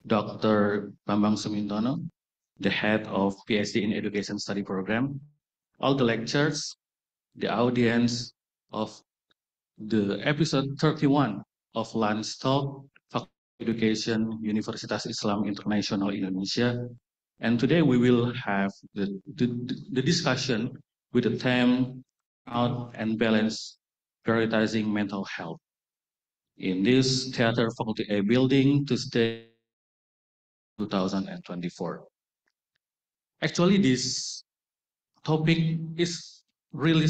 Dr. Bambang Sumintono, the head of PhD in Education Study Program, all the lecturers, the audience of the episode 31 of Lunch Talk, Faculty of Education, Universitas Islam International Indonesia. And today we will have the discussion with the theme out and balance prioritizing mental health in this Theater Faculty A building Tuesday 2024. Actually, this topic is really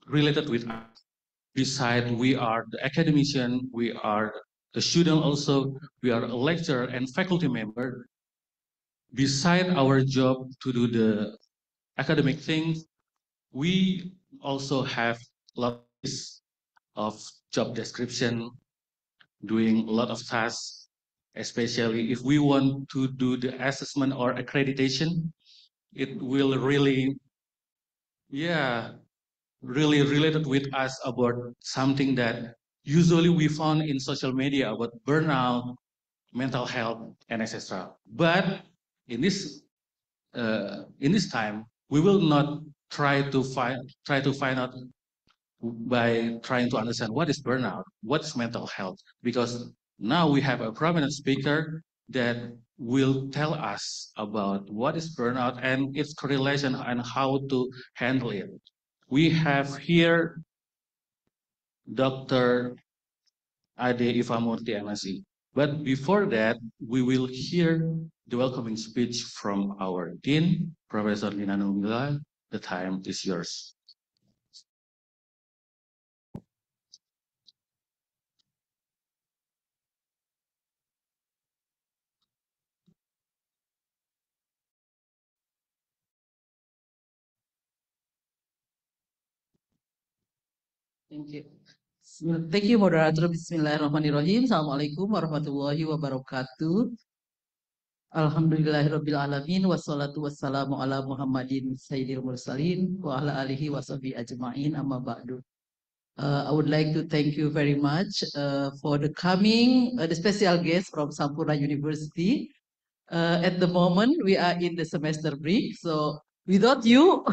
related with us. Besides, we are the academician, we are the student also, we are a lecturer and faculty member. Beside our job to do the academic things, we also have lots of job description, doing a lot of tasks, especially if we want to do the assessment or accreditation, it will really, yeah, really related with us about something that usually we found in social media about burnout, mental health, and etc. But in this time, we will not try to find out by trying to understand what is burnout, what is mental health, because now we have a prominent speaker that will tell us about what is burnout and its correlation and how to handle it. We have here Dr. Ade Ivamurti MSc. But before that, we will hear the welcoming speech from our Dean, Professor Lina Nubila. The time is yours. Thank you. Thank you, moderator. Bismillahirrahmanirrahim. Assalamualaikum warahmatullahi wabarakatuh. Alhamdulillahirabbil alamin wassalatu wassalamu ala Muhammadin sayyidil mursalin wa ala alihi washabihi ajmain amma ba'du. I would like to thank you very much for the coming, the special guest from Sampurna University. At the moment, we are in the semester break, so without you,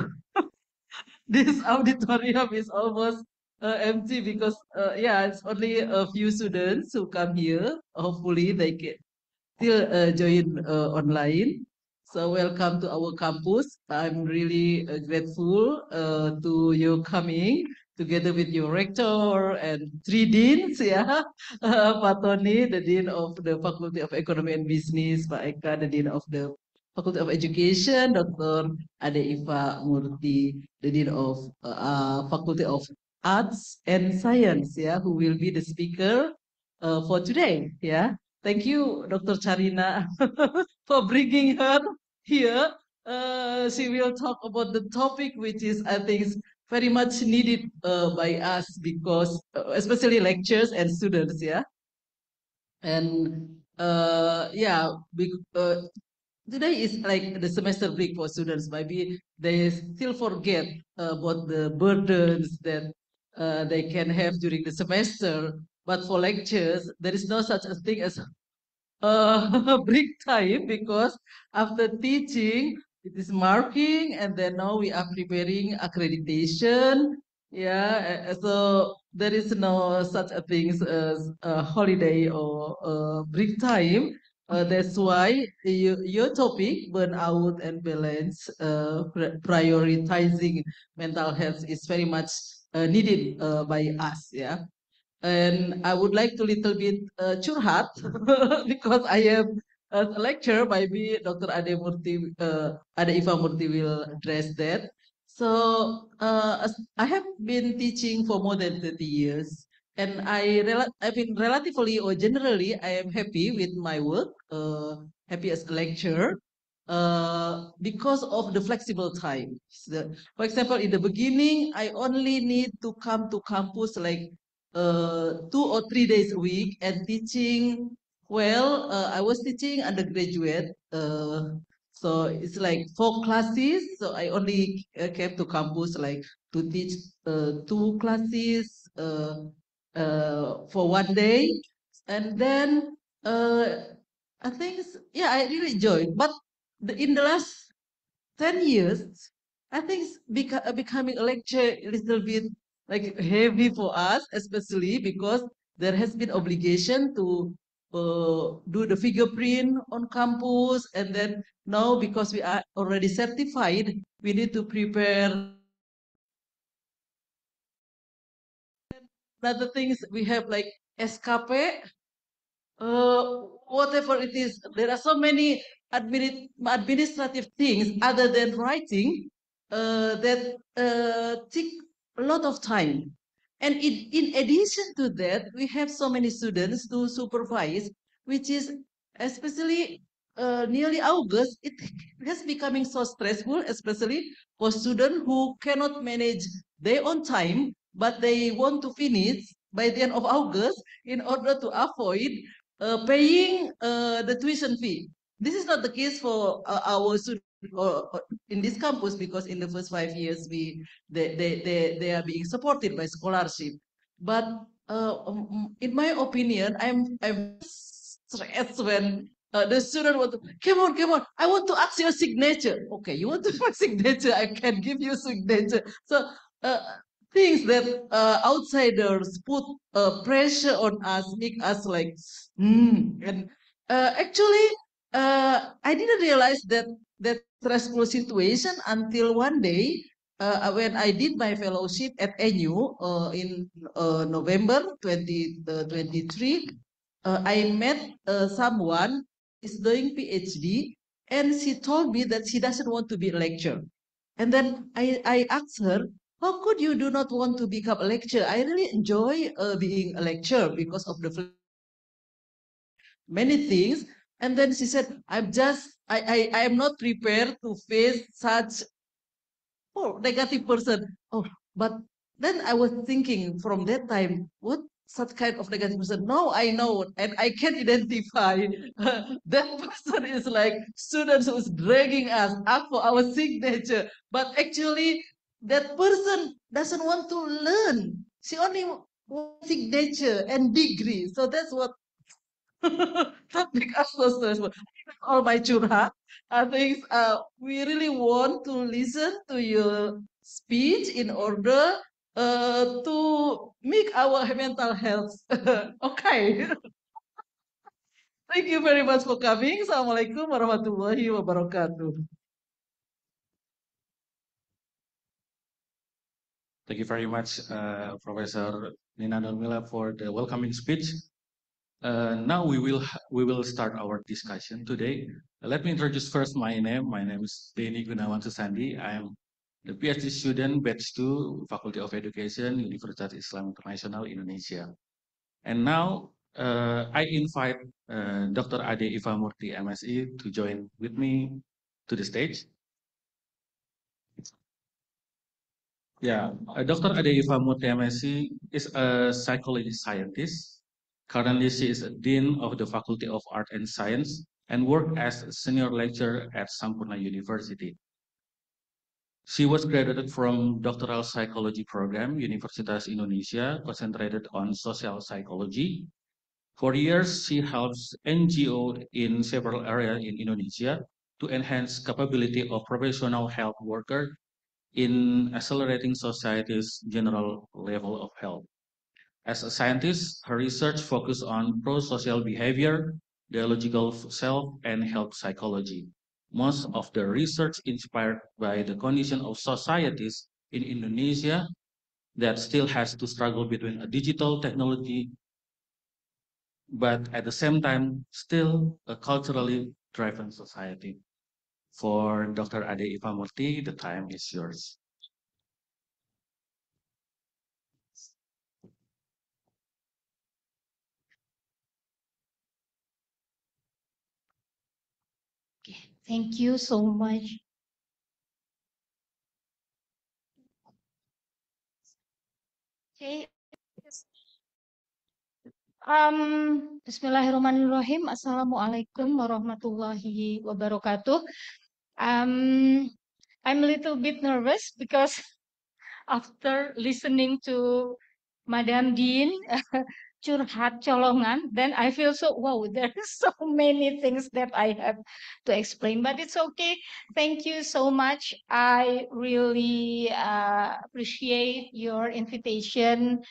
this auditorium is almost empty because yeah, it's only a few students who come here. Hopefully, they can still join online. So welcome to our campus. I'm really grateful to you coming together with your rector and three deans, yeah. Pak Tony, the dean of the Faculty of Economy and Business, Pak Eka, the dean of the Faculty of Education, Dr. Ade Iva Murti, the dean of Faculty of Arts and Science, yeah, who will be the speaker for today, yeah. Thank you, Dr. Charina, for bringing her here. She will talk about the topic, which is, I think, is very much needed by us because, especially lecturers and students, yeah. And yeah, today is like the semester break for students. Maybe they still forget about the burdens that they can have during the semester. But for lectures, there is no such a thing as break time because after teaching it is marking and then now we are preparing accreditation, yeah, so there is no such a thing as a holiday or break time. That's why your topic burnout and balance, prioritizing mental health is very much needed by us, yeah. And I would like to little bit curhat because I am a lecturer. Maybe Dr. Ade Murti, Ade Iva Murti will address that. So I have been teaching for more than 30 years, and I've been relatively or generally I am happy with my work, happy as a lecturer. Because of the flexible time. For example, in the beginning, I only need to come to campus like 2 or 3 days a week and teaching. Well, I was teaching undergraduate, so it's like 4 classes. So I only came to campus like to teach 2 classes for one day, and then I think, yeah, I really enjoyed. But in the last 10 years, I think it's becoming a lecture a little bit like heavy for us, especially because there has been obligation to do the fingerprint on campus, and then now because we are already certified, we need to prepare other things. We have like SKP, whatever it is. There are so many administrative things other than writing that take a lot of time. And in addition to that, we have so many students to supervise, which is especially nearly August, it has becoming so stressful, especially for students who cannot manage their own time, but they want to finish by the end of August in order to avoid paying the tuition fee. This is not the case for our students in this campus, because in the first 5 years they are being supported by scholarship. But in my opinion, I'm stressed when the student want to come on, I want to ask your signature. Okay, you want to my signature? I can give you signature. So uh, things that outsiders put pressure on us, make us like, and actually, I didn't realize that stressful situation until one day when I did my fellowship at NU in November 2023. I met someone is doing PhD, and she told me that she doesn't want to be a lecturer. And then I asked her, how could you do not want to become a lecturer? I really enjoy being a lecturer because of the many things. And then she said, I am not prepared to face such negative person. Oh, but then I was thinking from that time, what such kind of negative person? No, I know, and I can identify that person is like students who's dragging us up for our signature. But actually, that person doesn't want to learn. She only wants signature and degree. So that's what topic us so stressful. All my curhat. I think we really want to listen to your speech in order to make our mental health. Okay. Thank you very much for coming. Assalamualaikum warahmatullahi wabarakatuh. Thank you very much, Professor Nina Nurmila, for the welcoming speech. Now we will start our discussion today. Let me introduce first my name. My name is Denny Gunawan Susandi. I am the PhD student, batch 2, Faculty of Education, Universitas Islam International Indonesia. And now I invite Dr. Ade Ivamurti, MSc, to join with me to the stage. Yeah, Dr. Ade Ivamurti, MSc, is a psychology scientist. Currently, she is a Dean of the Faculty of Art and Science and worked as a senior lecturer at Sampurna University. She was graduated from Doctoral Psychology Program, Universitas Indonesia, concentrated on social psychology. For years, she helps NGO in several areas in Indonesia to enhance capability of professional health workers in accelerating society's general level of health. As a scientist, her research focuses on pro-social behavior, dialogical self, and health psychology. Most of the research inspired by the condition of societies in Indonesia that still has to struggle between a digital technology, but at the same time, still a culturally driven society. For Dr. Ade Ivamurti, the time is yours. Thank you so much. Okay. Bismillahirrahmanirrahim. Assalamualaikum warahmatullahi wabarakatuh. I'm a little bit nervous because after listening to Madam Dean, curhat colongan, then I feel so, wow, there are so many things that I have to explain, but it's okay. Thank you so much. I really appreciate your invitation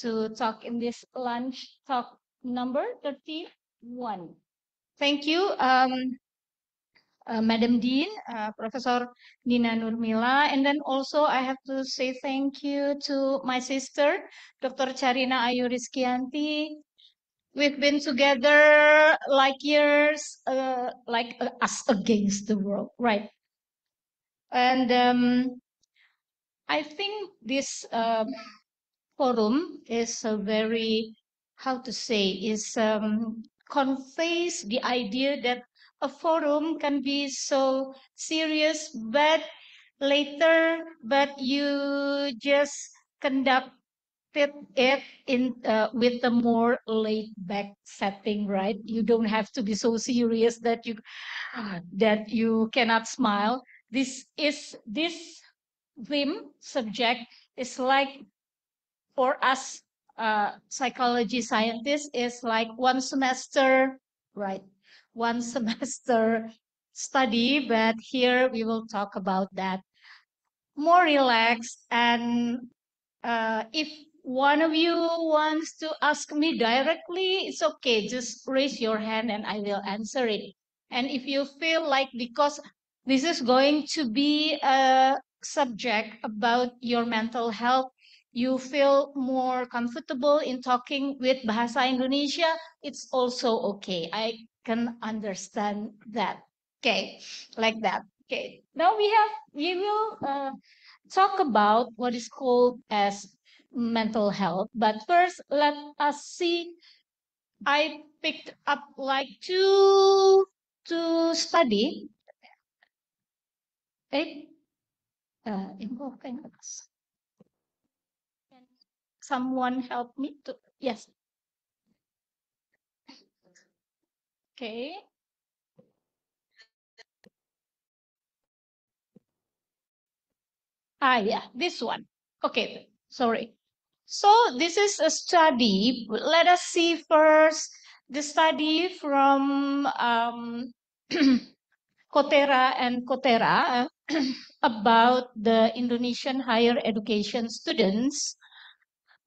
to talk in this lunch talk number 31. Thank you, Madam Dean, Professor Nina Nurmila. And then also I have to say thank you to my sister, Dr. Charina Ayu Rizkyanti. We've been together like years, like us against the world, right? And I think this forum is a very, how to say, is conveys the idea that a forum can be so serious, but later, but you just conduct it in with a more laid back setting, right? You don't have to be so serious that you cannot smile. This theme subject is like, for us psychology scientists, is like one semester, right? One semester study, but here we will talk about that more relaxed. And if one of you wants to ask me directly, it's okay. Just raise your hand and I will answer it. And if you feel like, because this is going to be a subject about your mental health, you feel more comfortable in talking with Bahasa Indonesia, it's also okay. I can understand that. Okay, like that. Okay, now we will talk about what is called as mental health. But first, let us see. I picked up like two study. Okay, involving us. Can someone help me to? Yes. Okay. Yeah, this one. Okay, sorry. So this is a study. Let us see first the study from Kotera and Kotera about the Indonesian higher education students.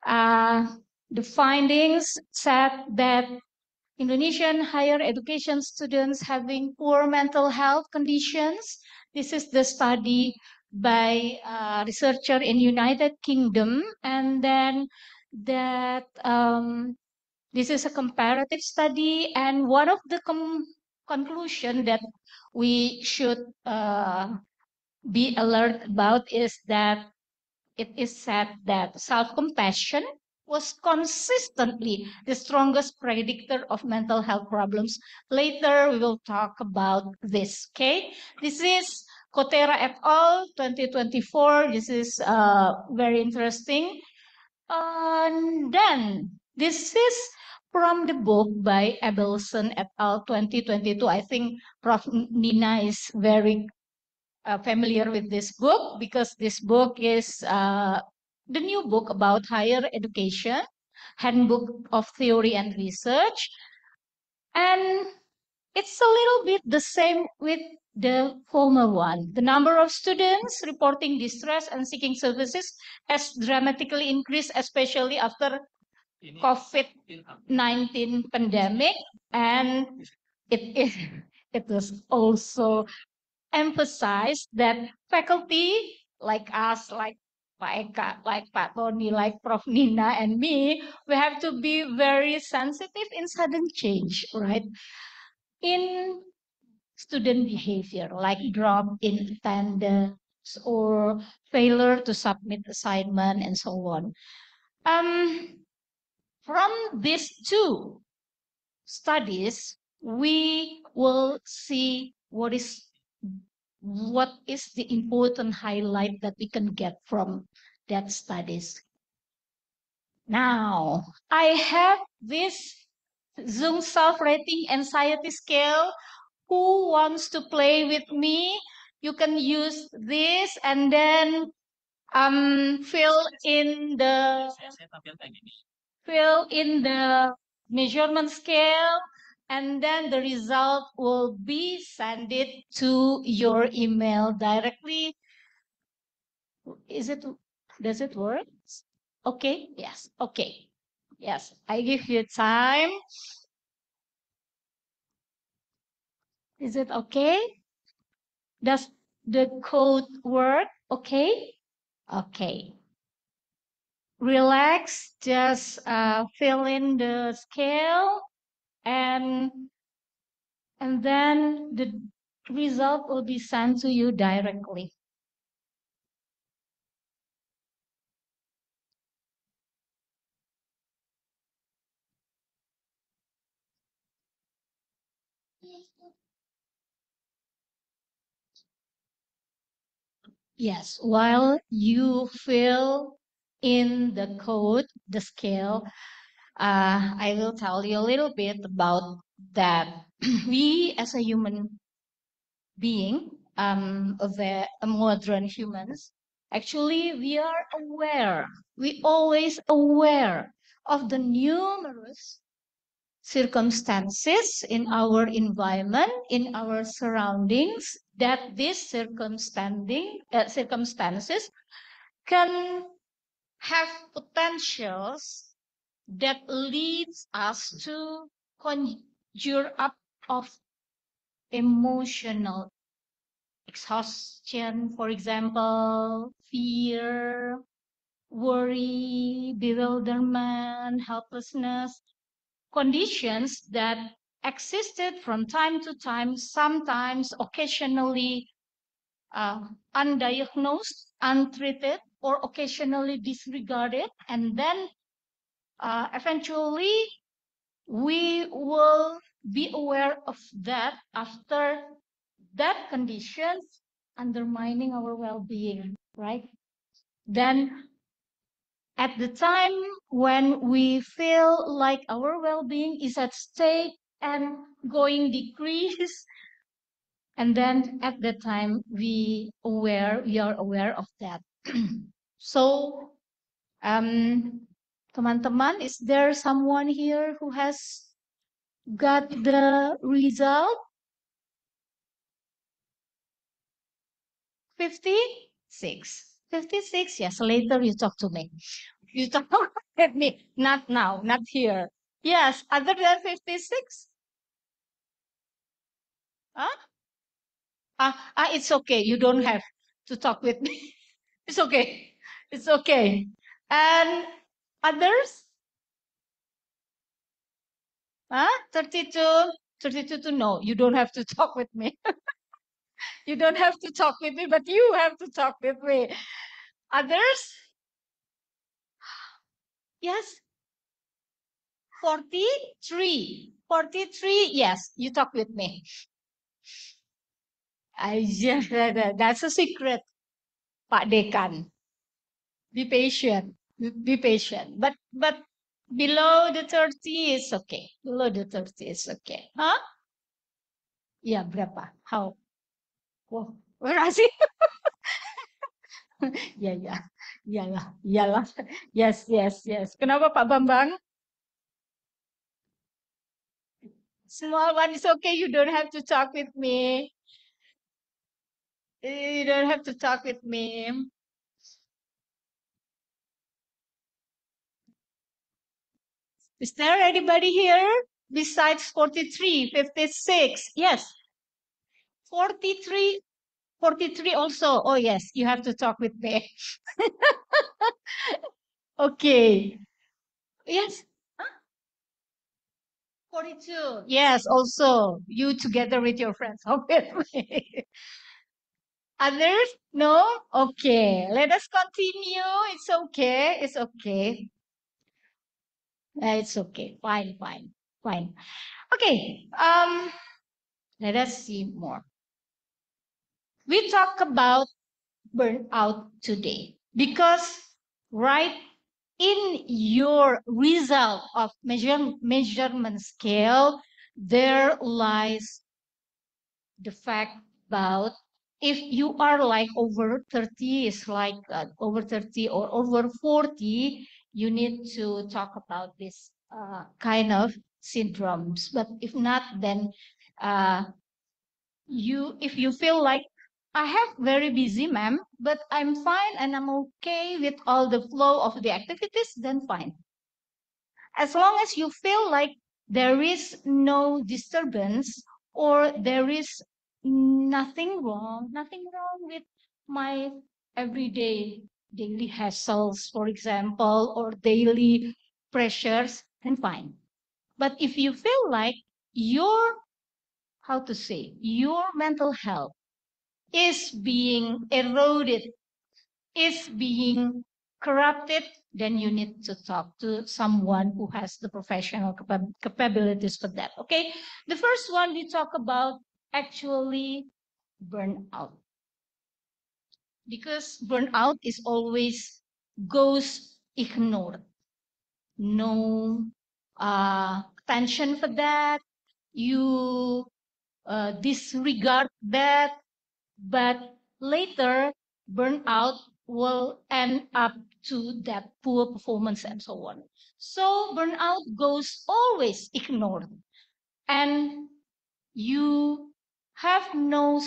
The findings said that Indonesian higher education students having poor mental health conditions. This is the study by a researcher in United Kingdom, and then that this is a comparative study, and one of the conclusion that we should be alert about is that it is said that self-compassion was consistently the strongest predictor of mental health problems. Later, we will talk about this, okay? This is Kotera et al. 2024. This is very interesting. And then, this is from the book by Abelson et al. 2022. I think Prof. Nina is very familiar with this book, because this book is the new book about higher education, handbook of theory and research. And it's a little bit the same with the former one. The number of students reporting distress and seeking services has dramatically increased, especially after COVID-19 pandemic. And it is it was also emphasize that faculty like us, like Pak Eka, like Pak Tony, like Prof. Nina and me, we have to be very sensitive in sudden change, right? In student behavior, like drop in attendance or failure to submit assignment and so on. From these two studies, we will see what is the important highlight that we can get from that studies. Now, I have this Zoom self-rating anxiety scale. Who wants to play with me? You can use this and then fill in the fill in the measurement scale, and then the result will be sent it to your email directly. Does it work? Okay, yes, okay. Yes, I give you time. Is it okay? Does the code work? Okay? Okay. Relax, just fill in the scale and then the result will be sent to you directly. Yes, while you fill in the code, the scale, I will tell you a little bit about that. We as a human being, a modern humans, actually we are aware, we always aware of the numerous circumstances in our environment, in our surroundings, that these circumstances can have potentials that leads us to conjure up of emotional exhaustion, for example, fear, worry, bewilderment, helplessness, conditions that existed from time to time, sometimes occasionally undiagnosed, untreated, or occasionally disregarded, and then eventually we will be aware of that after that condition undermining our well-being, right? Then at the time when we feel like our well-being is at stake and going decrease, and then at that time we are aware of that. So teman-teman, is there someone here who has got the result? 56. 56, yes, later you talk to me. You talk with me, not now, not here. Yes, other than 56? Huh? It's okay. You don't have to talk with me. It's okay. It's okay. And others? Huh? 32? 32 to no. You don't have to talk with me. You don't have to talk with me, but you have to talk with me. Others? Yes. 43. 43. Yes, you talk with me. That's a secret, Pak Dekan. Be patient. Be patient. But below the 30 is okay. Below the 30 is okay. Huh? Ya, berapa? How? Wow, where is it? Ya, ya. Iyalah, iyalah. Yes, yes, yes. Kenapa Pak Bambang? Small one is okay. You don't have to talk with me. You don't have to talk with me. Is there anybody here besides 43, 56? Yes. 43, 43 also. Oh, yes, you have to talk with me. Okay. Yes. Huh? 42. Yes, also. You together with your friends. Obviously. Others? No? Okay. Let us continue. It's okay. It's okay. It's okay. Fine, fine, fine. Okay. Let us see more. We talk about burnout today because right in your result of measurement scale, there lies the fact about if you are like over 30, is like over 30 or over 40, you need to talk about this kind of syndromes. But if not, then if you feel like I have very busy, ma'am, but I'm fine and I'm okay with all the flow of the activities, then fine. As long as you feel like there is no disturbance or there is nothing wrong with my everyday daily hassles, for example, or daily pressures, then fine. But if you feel like your, how to say, your mental health is being eroded, is being corrupted, then you need to talk to someone who has the professional capabilities for that. Okay. The first one we talk about actually burnout, because burnout is always goes ignored. No attention for that. You disregard that, but later burnout will end up to that poor performance and so on. So burnout goes always ignored, and you have no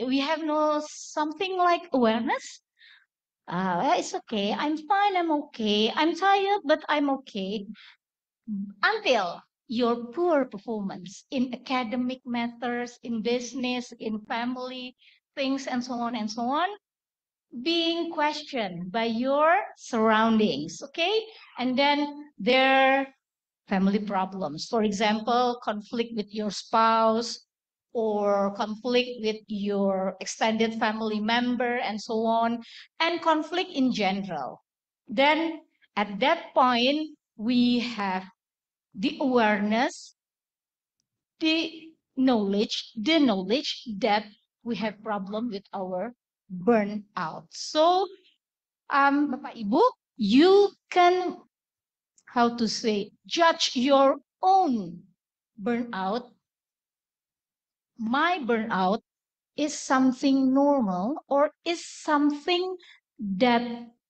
we have no something like awareness. It's okay. I'm fine. I'm okay. I'm tired, but I'm okay. Until your poor performance in academic matters, in business, in family things, and so on and so on, being questioned by your surroundings, okay? And then their family problems. For example, conflict with your spouse or conflict with your extended family member and so on, and conflict in general. Then at that point, we have the awareness, the knowledge that we have problem with our burnout. So, Bapak Ibu, you can, how to say, judge your own burnout. My burnout is something normal or is something that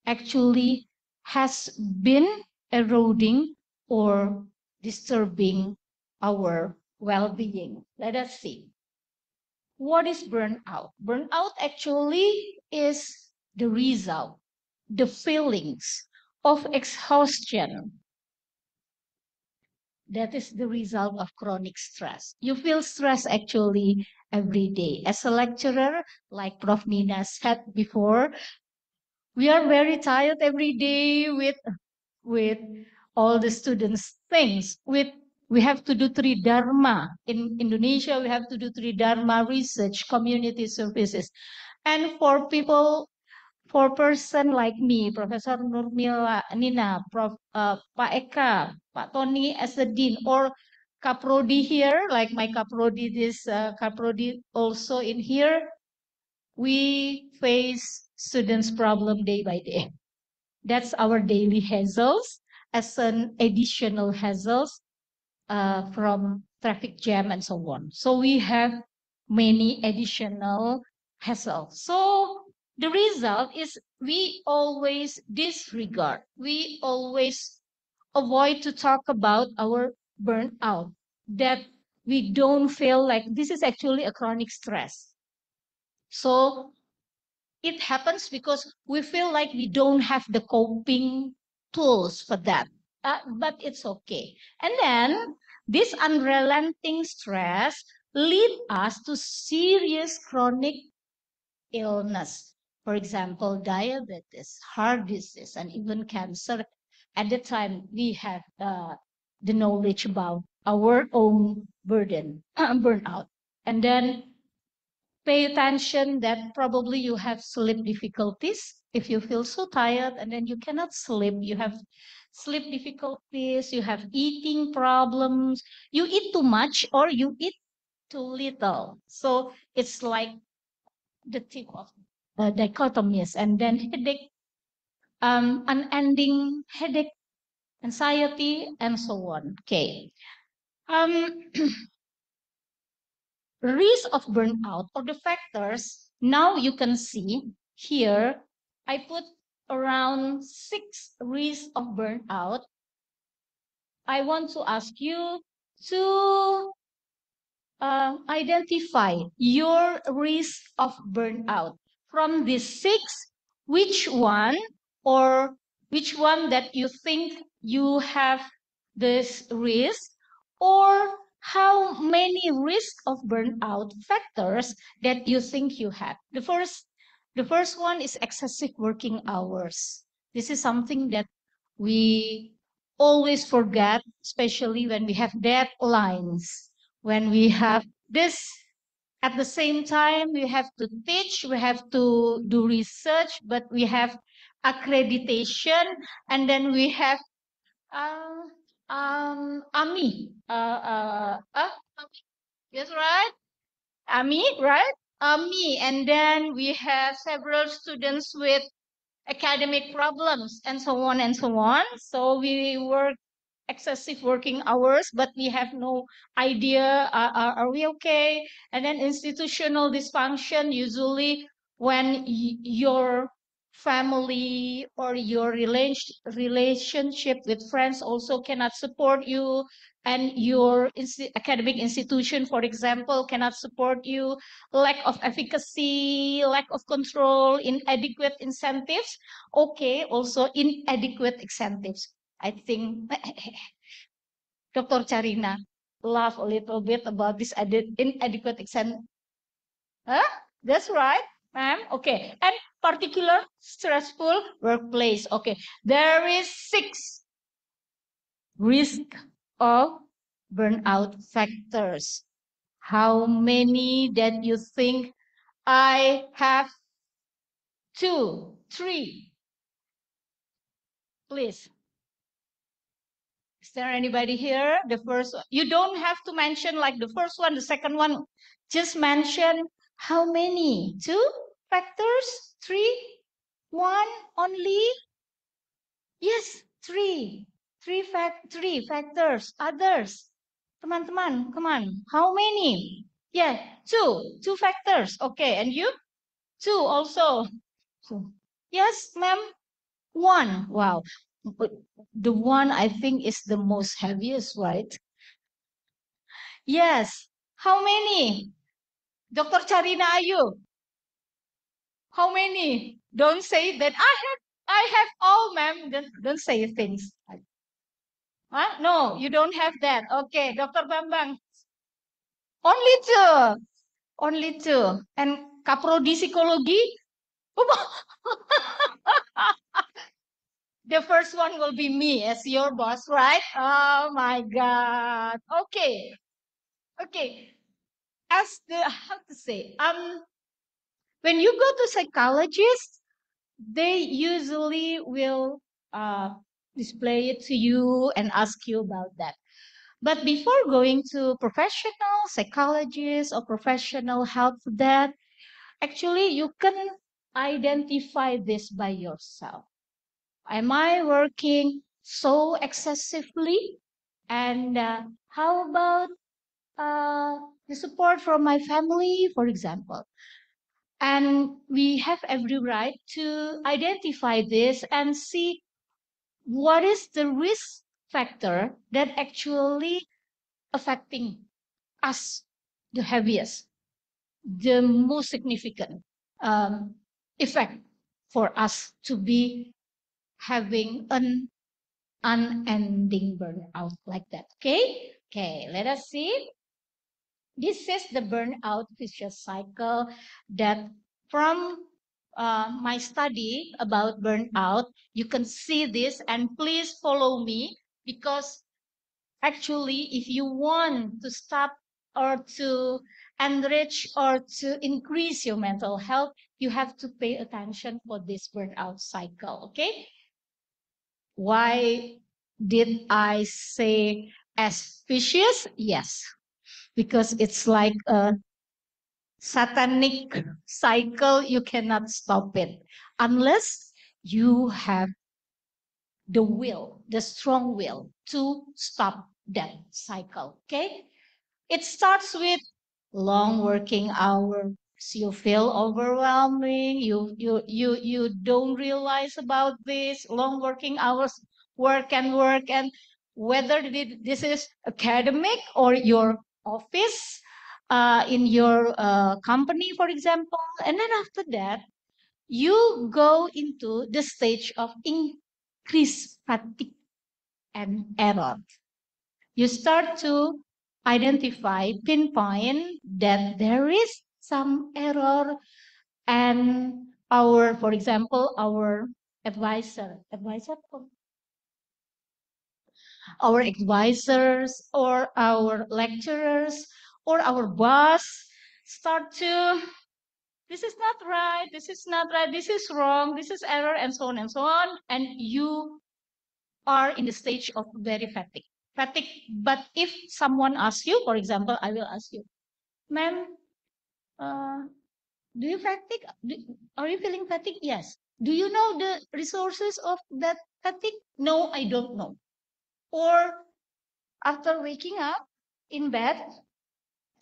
actually has been eroding or disturbing our well-being. Let us see. What is burnout? Burnout actually is the result, the feelings of exhaustion. That is the result of chronic stress. You feel stress actually every day. As a lecturer, like Prof. Nina said before, we are very tired every day with all the students' things. We have to do Tridharma. In Indonesia, we have to do Tridharma research, community services. And for person like me, Professor Nurmila, Nina, Pak Eka, Pak Tony as a dean, or Kaprodi here, like my Kaprodi, this Kaprodi also in here, we face students' problem day by day. That's our daily hassles as an additional hassles from traffic jam and so on. So we have many additional hassles. So the result is we always disregard, we always avoid to talk about our burnout, that we don't feel like this is actually a chronic stress. So it happens because we feel like we don't have the coping tools for that. But it's okay. And then this unrelenting stress lead us to serious chronic illness. For example, diabetes, heart disease, and even cancer. At the time, we have the knowledge about our own burden, burnout. And then pay attention that probably you have sleep difficulties. If you feel so tired and then you cannot sleep, you have sleep difficulties, you have eating problems, you eat too much or you eat too little. So it's like the tip of dichotomies, and then headache, unending headache, anxiety, and so on. Okay. Risk of burnout or the factors, now you can see here, I put around 6 risks of burnout, I want to ask you to identify your risk of burnout. From these 6, which one that you think you have this risk, or how many risk of burnout factors that you think you have? The first one is excessive working hours. This is something that we always forget, especially when we have deadlines, when we have this. At the same time, we have to teach, we have to do research, but we have accreditation, and then we have AMI. Yes, right? AMI, right? AMI, and then we have several students with academic problems, and so on and so on. So we work excessive working hours, but we have no idea, are we okay? And then institutional dysfunction, usually when your family or your relationship with friends also cannot support you, and your academic institution, for example, cannot support you, lack of efficacy, lack of control, inadequate incentives. Okay, also inadequate incentives. I think Dr. Charina laugh a little bit about this inadequate incentive. Huh? That's right, ma'am. Okay. And particular stressful workplace. Okay. There is 6 risk of burnout factors. How many that you think I have? 2, 3. Please. Is there anybody here? The first, you don't have to mention like the first one, the second one. Just mention how many? 2 factors? 3? 1 only? Yes, 3. 3 factors. Others. Teman-teman, come on. How many? Yeah, 2. 2 factors. Okay, and you? 2 also. Yes, ma'am. 1. Wow. But the one I think is the most heaviest, right? Yes. How many? Dr. Charina Ayu. How many? Don't say that I have all, ma'am. Don't say things. Huh? No, you don't have that. Okay, Dr. Bambang. Only 2. Only 2. And kaprodi psikologi? The first one will be me as your boss, right? Oh my God. Okay. Okay. As the, how to say, when you go to psychologists, they usually will display it to you and ask you about that. But before going to professional psychologists or professional help for that, actually you can identify this by yourself. Am I working so excessively? And how about the support from my family, for example? And we have every right to identify this and see what is the risk factor that actually affecting us the heaviest, the most significant effect for us to be having an unending burnout like that. Okay? Okay, let us see. This is the burnout vicious cycle that from my study about burnout, you can see this, and please follow me, because actually if you want to stop or to enrich or to increase your mental health, you have to pay attention for this burnout cycle. Okay? Why did I say auspicious? Yes, because it's like a satanic cycle. You cannot stop it unless you have the will, the strong will to stop that cycle. Okay? It starts with long working hours, you feel overwhelming, you don't realize about this long working hours, work, and whether this is academic or your office, in your company, for example. And then after that, you go into the stage of increased fatigue and error. You start to identify, pinpoint that there is some error, and for example, our advisors or our lecturers or our boss start to, this is not right, this is not right, this is wrong, this is error, and so on and so on. And you are in the stage of very fatigue. But if someone asks you, for example, I will ask you, ma'am, do you fatigue? Are you feeling fatigue? Yes. Do you know the resources of that fatigue? No, I don't know. Or after waking up in bed,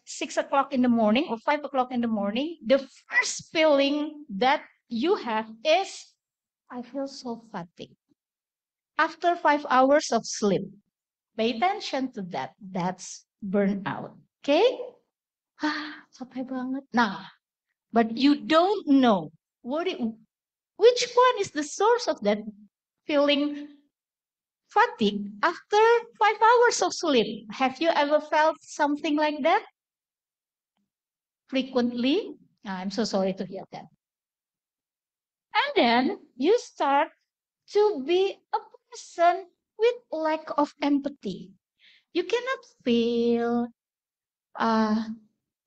6 o'clock in the morning or 5 o'clock in the morning, the first feeling that you have is, I feel so fatigued. After 5 hours of sleep, pay attention to that. That's burnout. Okay? Capek banget. Nah, but you don't know which one is the source of that feeling fatigue after 5 hours of sleep. Have you ever felt something like that? Frequently? I'm so sorry to hear that. And then you start to be a person with lack of empathy. You cannot feel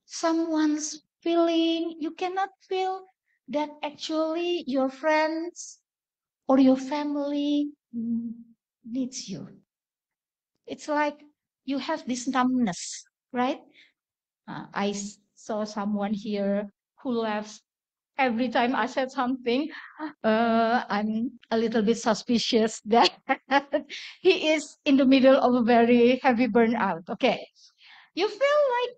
someone's feeling. You cannot feel that actually your friends or your family needs you. It's like you have this numbness, right? I saw someone here who laughs every time I said something. I'm a little bit suspicious that he is in the middle of a very heavy burnout. Okay. You feel like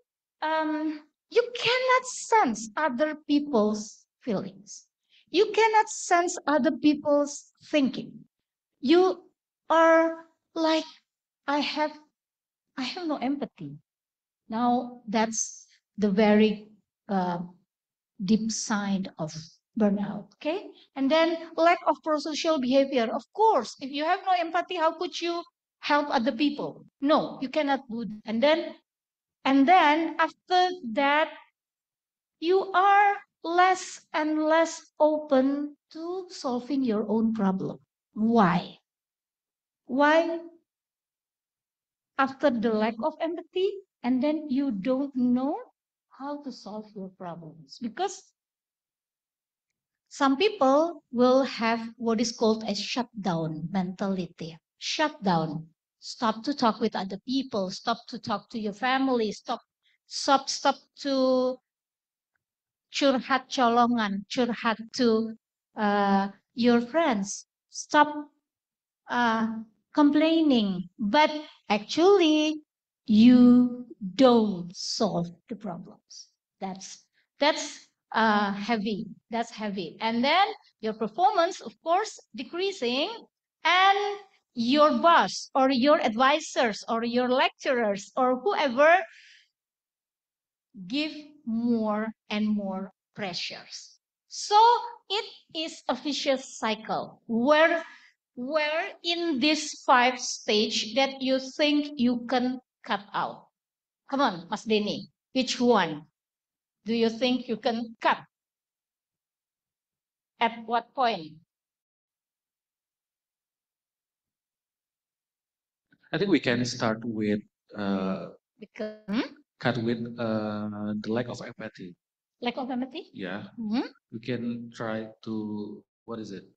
you cannot sense other people's feelings. You cannot sense other people's thinking. You are like, I have no empathy. Now that's the very uh, deep sign of burnout. Okay, and then lack of prosocial behavior. Of course, if you have no empathy, how could you help other people? No, you cannot do that. And then after that, you are less and less open to solving your own problem. Why? Why? After the lack of empathy, and then you don't know how to solve your problems. Because some people will have what is called a shutdown mentality. Shutdown. Stop to talk with other people. Stop to talk to your family. Stop to curhat colongan, curhat to your friends. Stop complaining. But actually, you don't solve the problems. That's heavy. That's heavy. And then your performance, of course, decreasing, and your boss or your advisors or your lecturers or whoever give more and more pressures. So it is a vicious cycle where in this 5 stage that you think you can cut out. Come on, Mas Denny, which one do you think you can cut? At what point? I think we can start with Because cut with the lack of empathy. lack of empathy? Yeah, Mhm. we can try to, what is it?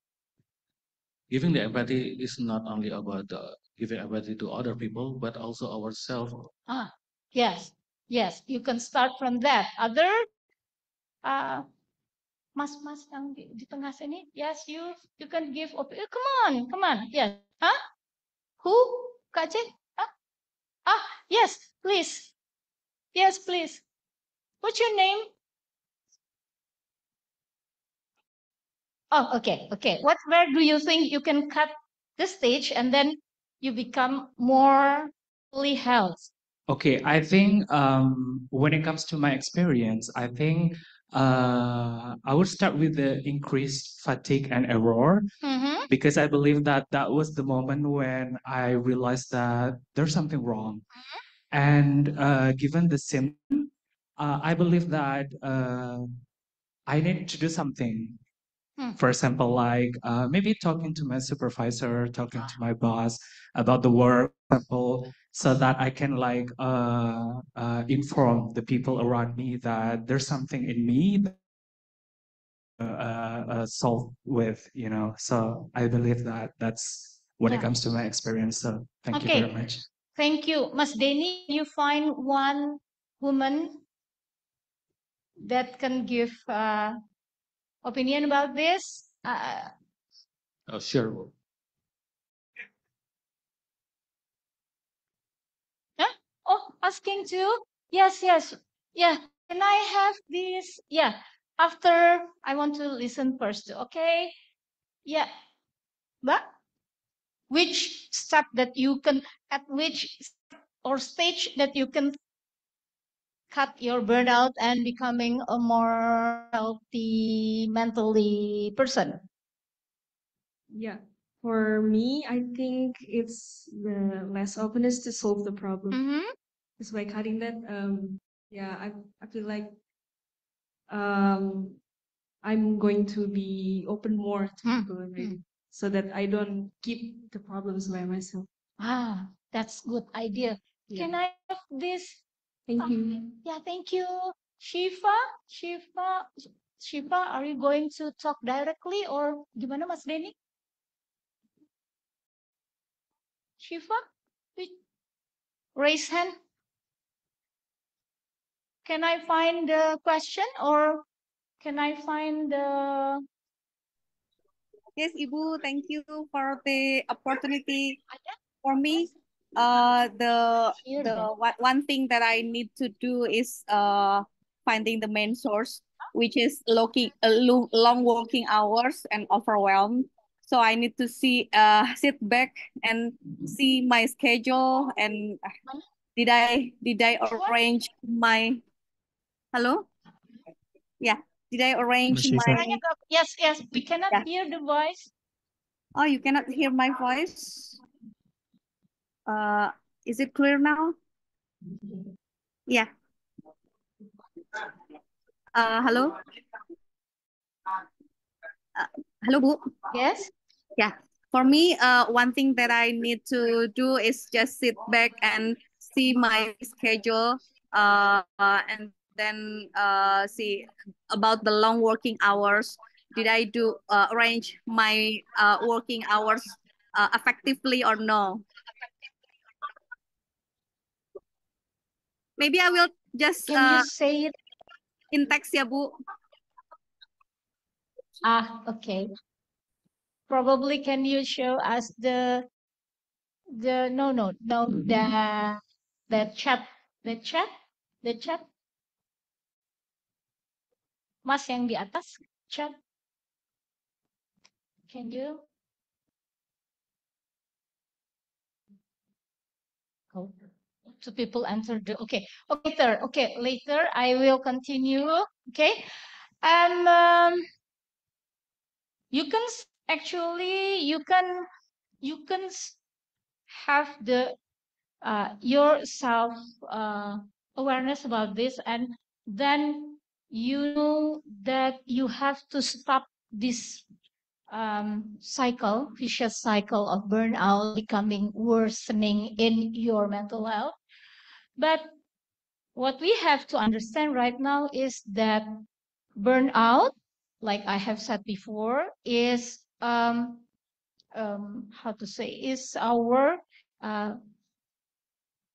Giving the empathy is not only about giving empathy to other people, but also ourselves. Yes, yes, you can start from that. Other, mas-mas yang di tengah sini, yes, you can give come on, yes. Who? Kak Aceh? Yes, please. Yes, please. What's your name? Oh, okay, okay. Where do you think you can cut the stage and then you become more fully health? Okay, I think when it comes to my experience, I think I would start with the increased fatigue and error Mm-hmm. because I believe that that was the moment when I realized that there's something wrong. And given the symptom, I believe that I need to do something. Hmm. For example, like maybe talking to my supervisor, talking to my boss about the work, for example, so that I can like inform the people around me that there's something in me that solve with, you know. So I believe that that's when it Yeah. comes to my experience. So thank you very Okay. much. Thank you. Mas Denny, you find one woman that can give opinion about this? Sure. Huh? Oh, asking too? Yes, yes. Yeah. Can I have this? Yeah. After I want to listen first. Okay. Yeah. But which step that you can, at which or stage that you can cut your burnout and becoming a more healthy mentally person? Yeah, for me, I think it's the less openness to solve the problem. Mm-hmm. Just by cutting that, yeah, I feel like um, I'm going to be open more to Hmm. people already, so that I don't keep the problems by myself. Ah, that's good idea. Yeah. Can I have this? Thank you. Yeah, thank you. Shiva, Shiva, Shiva, are you going to talk directly or gimana Mas Denny? Shiva, raise hand. Can I find the question or can I find the... Yes, Ibu, thank you for the opportunity. Ada? For me, Here the then. one thing that I need to do is finding the main source, which is long working hours and overwhelmed. So I need to sit back and see my schedule and did I arrange my hello? Yeah, did I arrange Suaranya my yes, yes, we cannot yeah? hear the voice. Oh, you cannot hear my voice. Uh, is it clear now? Yeah. Hello. Hello, Bu. Yes. Yeah. For me, one thing that I need to do is just sit back and see my schedule, and then see about the long working hours. Did I do arrange my working hours effectively or no? Maybe I will just Can you say it? in text ya, Bu. Ah, okay. Probably can you show us no the chat the chat Mas yang di atas chat, can you? Oh, two people answered okay later I will continue. Okay. um you can actually you can have the your self awareness about this, and then you know that you have to stop this vicious cycle of burnout becoming worsening in your mental health. But what we have to understand right now is that burnout, like I have said before, is how to say, is our uh,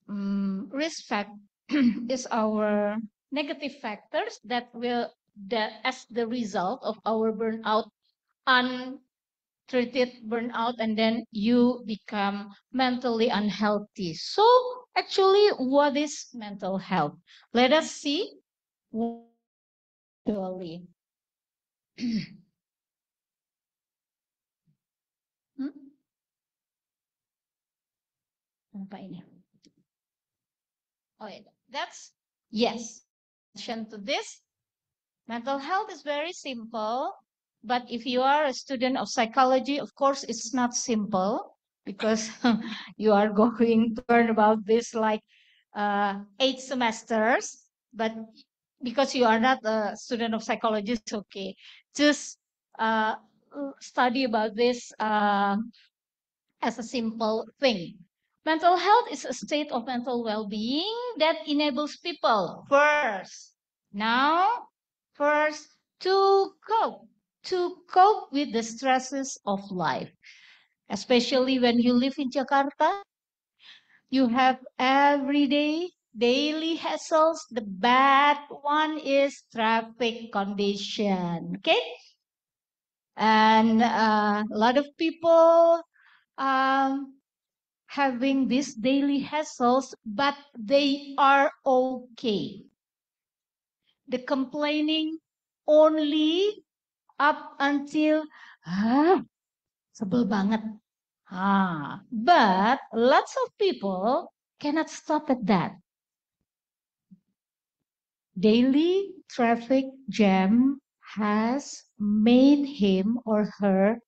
risk factor is our negative factors that will that as the result of our burnout, untreated burnout, and then you become mentally unhealthy. So actually, what is mental health? Let us see what actually Apa ini? Oh, yeah. That's yes. Attention to this. Mental health is very simple, but if you are a student of psychology, of course, it's not simple because you are going to learn about this like 8 semesters. But because you are not a student of psychology, it's okay. Just uh, study about this as a simple thing. Mental health is a state of mental well-being that enables people first to cope with the stresses of life, especially when you live in Jakarta. You have everyday daily hassles. The bad one is traffic condition. Okay, and a lot of people um, having these daily hassles, but they are okay. The complaining only up until sebel banget. But lots of people cannot stop at that. Daily traffic jam has made him or her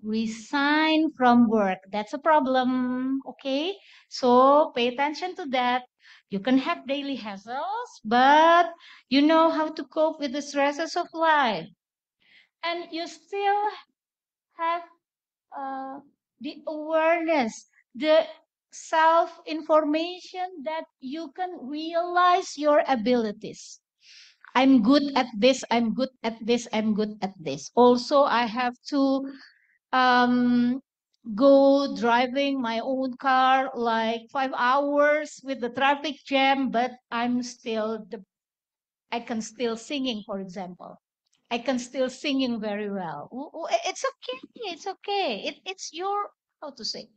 resign from work. That's a problem. Okay. So pay attention to that. You can have daily hassles, but you know how to cope with the stresses of life. And you still have the awareness, the self information that you can realize your abilities. I'm good at this, I'm good at this, I'm good at this. Also, I have to um, go driving my own car like 5 hours with the traffic jam, but I can still singing, for example. I can still singing very well. It's okay. It's okay. It's your, how to say,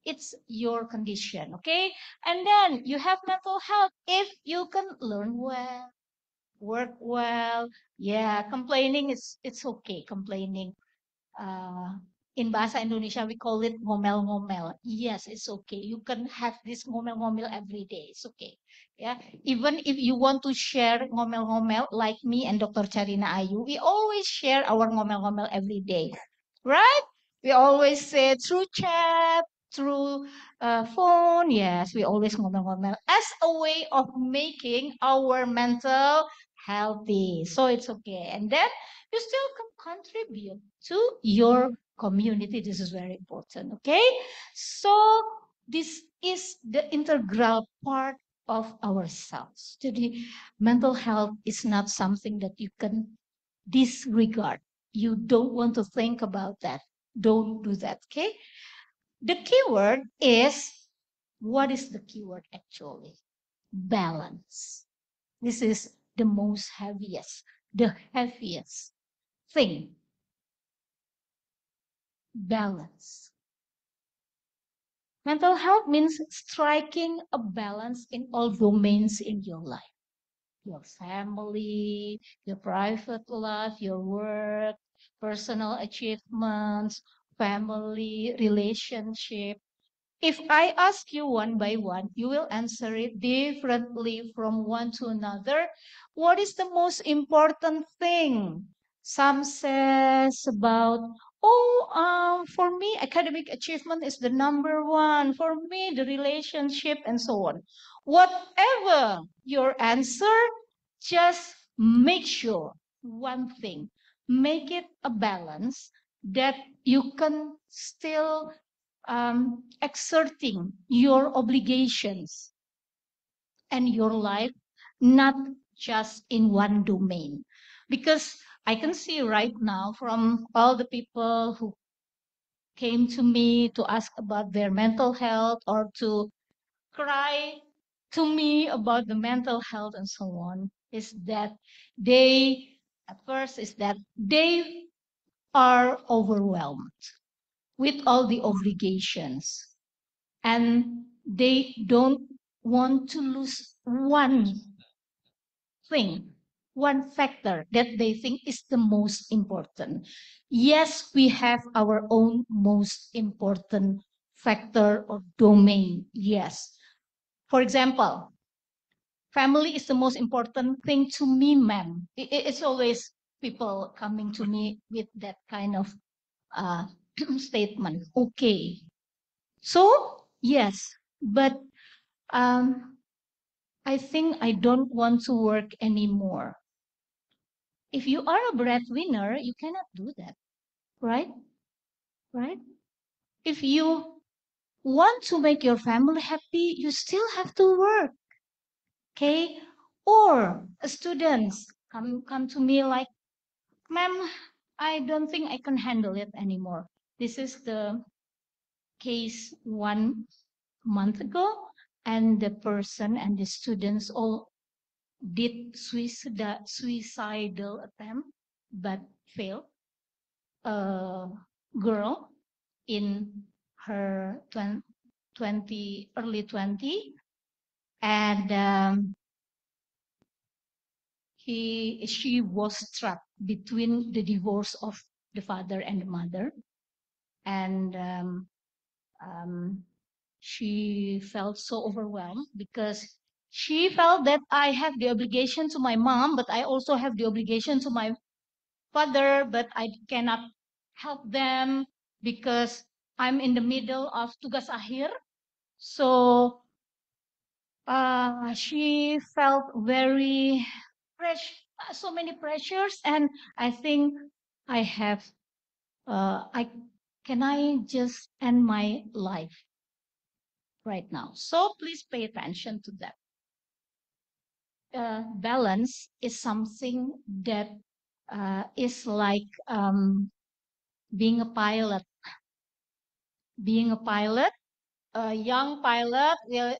it's your condition. Okay. And then you have mental health if you can learn well, work well. Yeah. Complaining is, it's okay. Complaining uh, in bahasa Indonesia we call it ngomel-ngomel. Yes, it's okay. You can have this ngomel-ngomel every day. It's okay. Yeah. Even if you want to share ngomel-ngomel like me and Dr. Charina Ayu, we always share our ngomel-ngomel every day. Right? We always say through chat, through phone. Yes, we always ngomel-ngomel as a way of making our mental healthy. So it's okay. And then you still can contribute to your community. This is very important. Okay. So this is the integral part of ourselves. Jadi, mental health is not something that you can disregard. You don't want to think about that. Don't do that. Okay. The keyword is, what is the keyword actually? Balance. This is the most the heaviest thing. Balance. Mental health means striking a balance in all domains in your life. Your family, your private life, your work, personal achievements, family, relationship. If I ask you one by one, you will answer it differently from one to another. What is the most important thing? Some says about, for me, academic achievement is the number one. For me, the relationship and so on. Whatever your answer, just make sure one thing, make it a balance that you can still exerting your obligations and your life, not just in one domain. Because I can see right now from all the people who came to me to ask about their mental health or to cry to me about the mental health and so on, is that they, at first, is that they are overwhelmed with all the obligations and they don't want to lose one thing, one factor that they think is the most important. Yes, we have our own most important factor or domain. Yes. For example, family is the most important thing to me, ma'am. It's always people coming to me with that kind of statement. Okay. So, yes, but I think I don't want to work anymore. If you are a breadwinner, you cannot do that, right? Right? If you want to make your family happy, you still have to work, okay? Or students come to me like, ma'am, I don't think I can handle it anymore. This is the case 1 month ago, and the person and the students all did suicidal attempt, but failed. A girl in her 20, early 20, and she was trapped between the divorce of the father and the mother, and she felt so overwhelmed because she felt that I have the obligation to my mom, but I also have the obligation to my father, but I cannot help them because I'm in the middle of tugas akhir. So she felt very so many pressures, and I think I have I just end my life right now. So please pay attention to that. Balance is something that is like being a pilot. Being a pilot, a young pilot will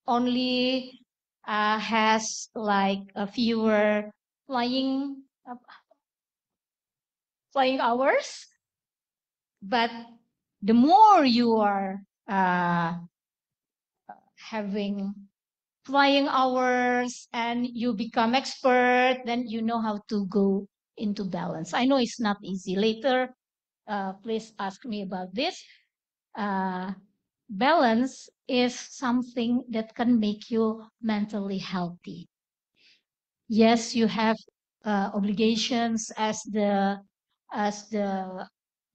only has like a fewer flying flying hours, but the more you are having flying hours and you become expert, then you know how to go into balance. I know it's not easy. Later, please ask me about this. Balance is something that can make you mentally healthy. Yes, you have obligations as the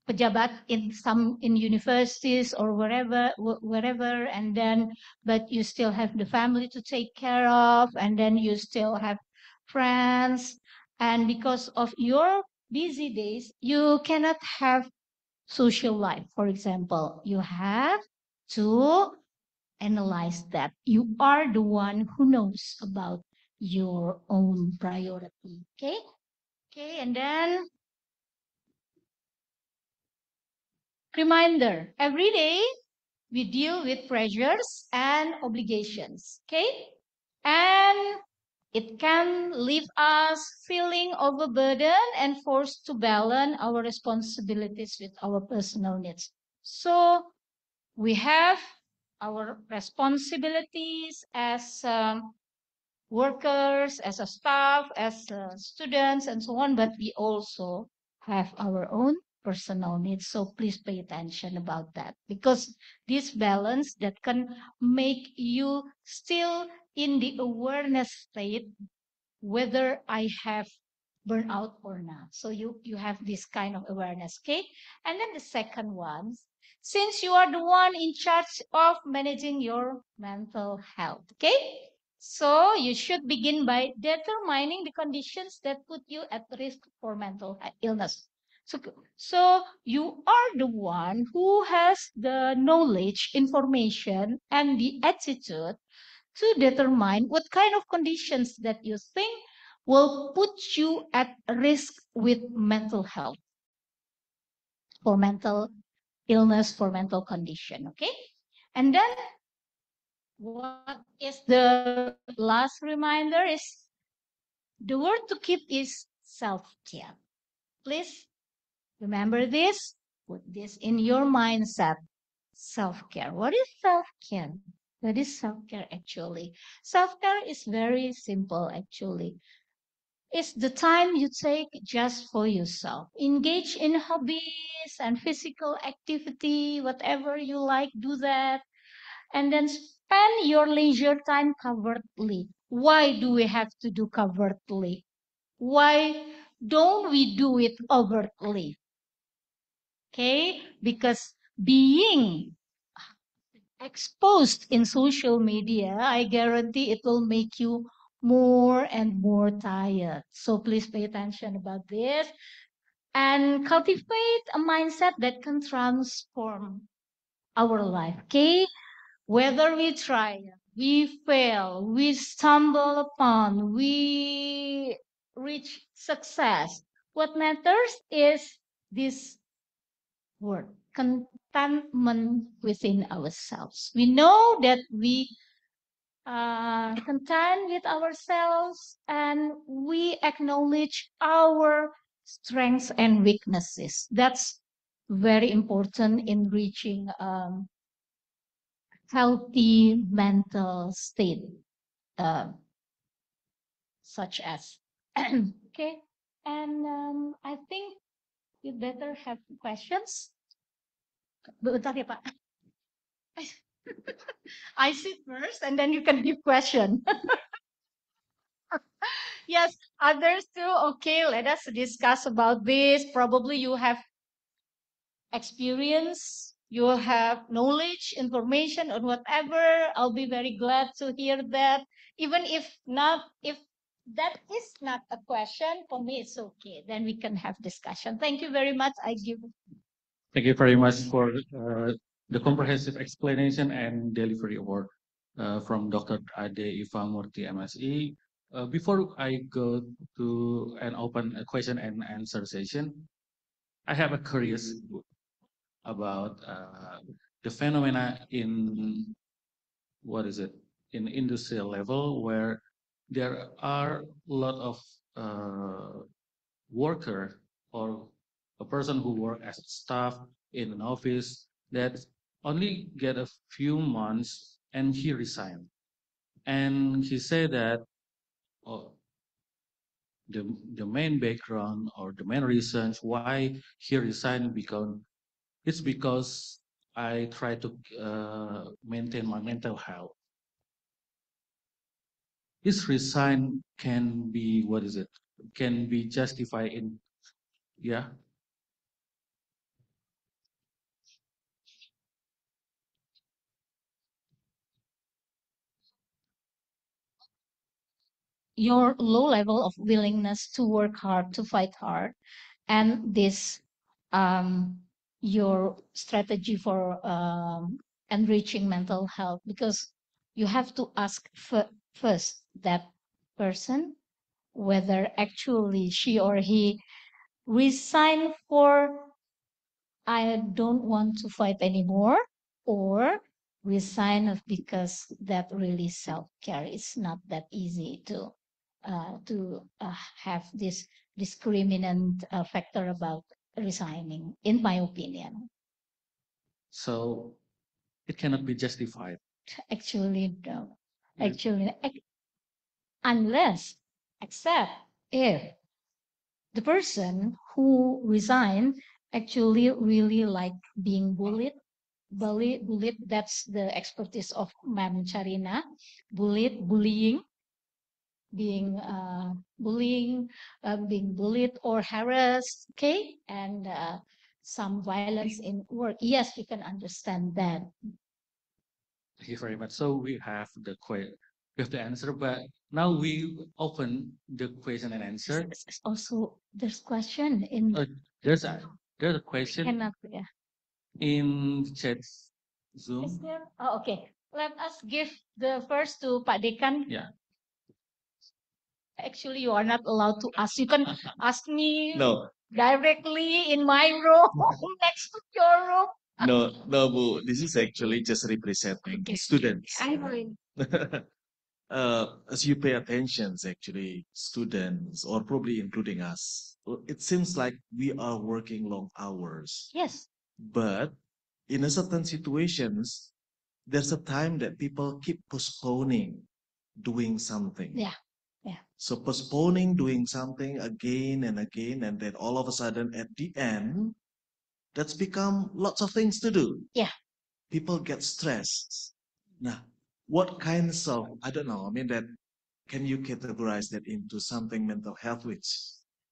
pejabat in universities or wherever, and then but you still have the family to take care of, and then you still have friends, and because of your busy days you cannot have social life. For example, you have to analyze that you are the one who knows about your own priority. Okay, and then reminder, every day we deal with pressures and obligations, okay? And it can leave us feeling overburdened and forced to balance our responsibilities with our personal needs. So we have our responsibilities as workers, as a staff, as students, and so on, but we also have our own personal needs. So please pay attention about that, because this balance that can make you still in the awareness state whether I have burnout or not. So you have this kind of awareness, okay? And then the second one, since you are the one in charge of managing your mental health, okay? So you should begin by determining the conditions that put you at risk for mental illness. So you are the one who has the knowledge, information, and the attitude to determine what kind of conditions that you think will put you at risk with mental health, for mental illness, for mental condition, okay? And then what is the last reminder is the word to keep is self-care. Please remember this, put this in your mindset. Self-care. What is self-care? What is self-care actually? Self-care is very simple actually. is the time you take just for yourself. Engage in hobbies and physical activity, whatever you like, do that. And then spend your leisure time covertly. Why do we have to do covertly? Why don't we do it overtly? Okay, because being exposed in social media, I guarantee it will make you more and more tired. So please pay attention about this and cultivate a mindset that can transform our life. Okay, whether we try, we fail, we stumble upon, we reach success, what matters is this word, contentment within ourselves. We know that we content with ourselves and we acknowledge our strengths and weaknesses. That's very important in reaching healthy mental state, such as okay. And I think you better have questions. Bentar ya Pak. I sit first, and then you can give question. Yes, others too. Okay, let us discuss about this. Probably you have experience, you have knowledge, information, or whatever. I'll be very glad to hear that. Even if not, if that is not a question for me, it's okay. Then we can have discussion. Thank you very much. I give. Thank you very much for the comprehensive explanation and delivery award from Dr. Ade Ivamurti, MSE. Before I go to an open question and answer session, I have a curious about the phenomena in what is it in industrial level where there are a lot of worker or a person who work as staff in an office that only get a few months and he resigned. And he said that oh, the main background or the main reasons why he resigned because I try to maintain my mental health. This resign can be what is it? Can be justified in yeah. Your low level of willingness to work hard, to fight hard, and this your strategy for enriching mental health, because you have to ask first that person whether actually she or he resigned for I don't want to fight anymore, or resign because that really self-care is not that easy to have this discriminant factor about resigning, in my opinion. So it cannot be justified. Actually, no. Yeah. Actually, unless, except if the person who resigned actually really like being bullied, that's the expertise of Ma'am Charina. Bullying, being being bullied or harassed, okay, and some violence in work. Yes, we can understand that. Thank you very much. So we have the answer, but now we open the question and answer. Also, there's question in There's a question cannot, yeah. in chat Is Zoom. there? Oh, okay. Let us give the first to Pak Dekan. Yeah. Actually, you are not allowed to ask. You can ask me No, directly in my room, next to your room. no, Bu. This is actually just representing students. I know. As you pay attention, actually, students, or probably including us, it seems like we are working long hours. Yes. But in a certain situations, there's a time that people keep postponing doing something. Yeah. Yeah. So postponing doing something again and again, and then all of a sudden at the end, that's become lots of things to do. Yeah. People get stressed. Now, what kinds of, I don't know, I mean that, can you categorize that into something mental health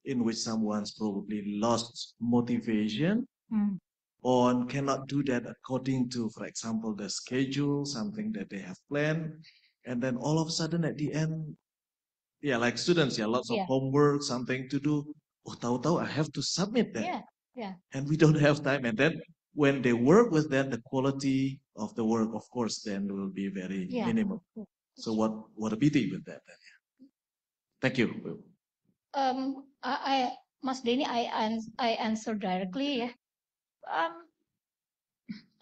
in which someone's probably lost motivation Mm. or cannot do that according to, for example, the schedule, something that they have planned, and then all of a sudden at the end, yeah, like students, yeah, lots of Yeah. homework, something to do. Oh, tahu-tahu I have to submit that, Yeah. Yeah. and we don't have time. And then when they work with that, the quality of the work, of course, then will be very Yeah. minimal. So what a pity with that. Then. Thank you. Mas Denny, I answer directly. Yeah.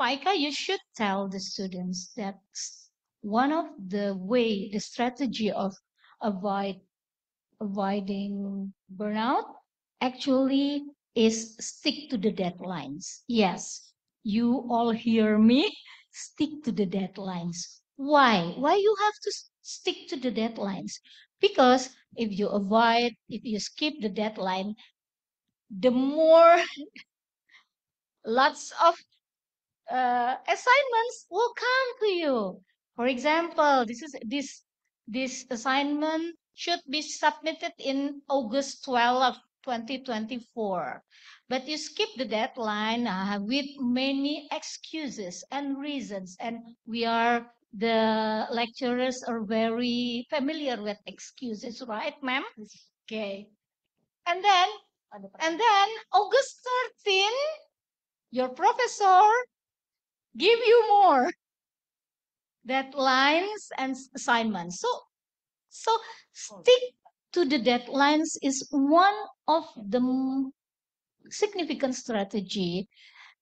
Paika, you should tell the students that one of the strategy of avoid avoiding burnout actually is stick to the deadlines. Yes, you all hear me. Stick to the deadlines. Why? Why you have to stick to the deadlines? Because if you skip the deadline, the more lots of assignments will come to you. For example, this assignment should be submitted in August 12th, 2024. But you skip the deadline with many excuses and reasons. And the lecturers are very familiar with excuses, right, ma'am? Okay. And then August 13th, your professor give you more deadlines and assignments. So stick to the deadlines is one of the significant strategy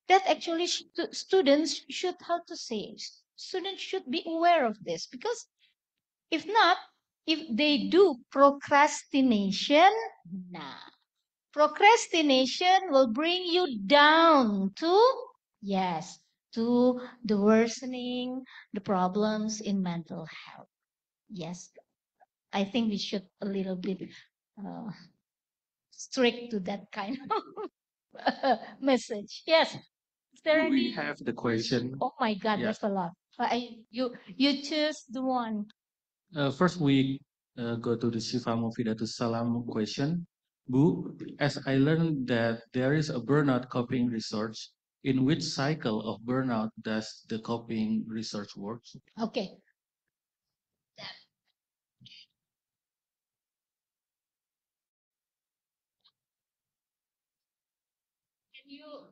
that actually students should, how to say, students should be aware of this, because if not, if they do procrastination, nah, procrastination will bring you down to, yes, to the worsening the problems in mental health. Yes, I think we should a little bit uh, strict to that kind of message. Yes. Is there We any? have the question. Oh my God, Yeah. there's a lot. You choose the one. First, we go to the Shifa Mufidatus Salam question. Bu, as I learned that there is a burnout coping research, in which cycle of burnout does the coping research work? Okay. Can you?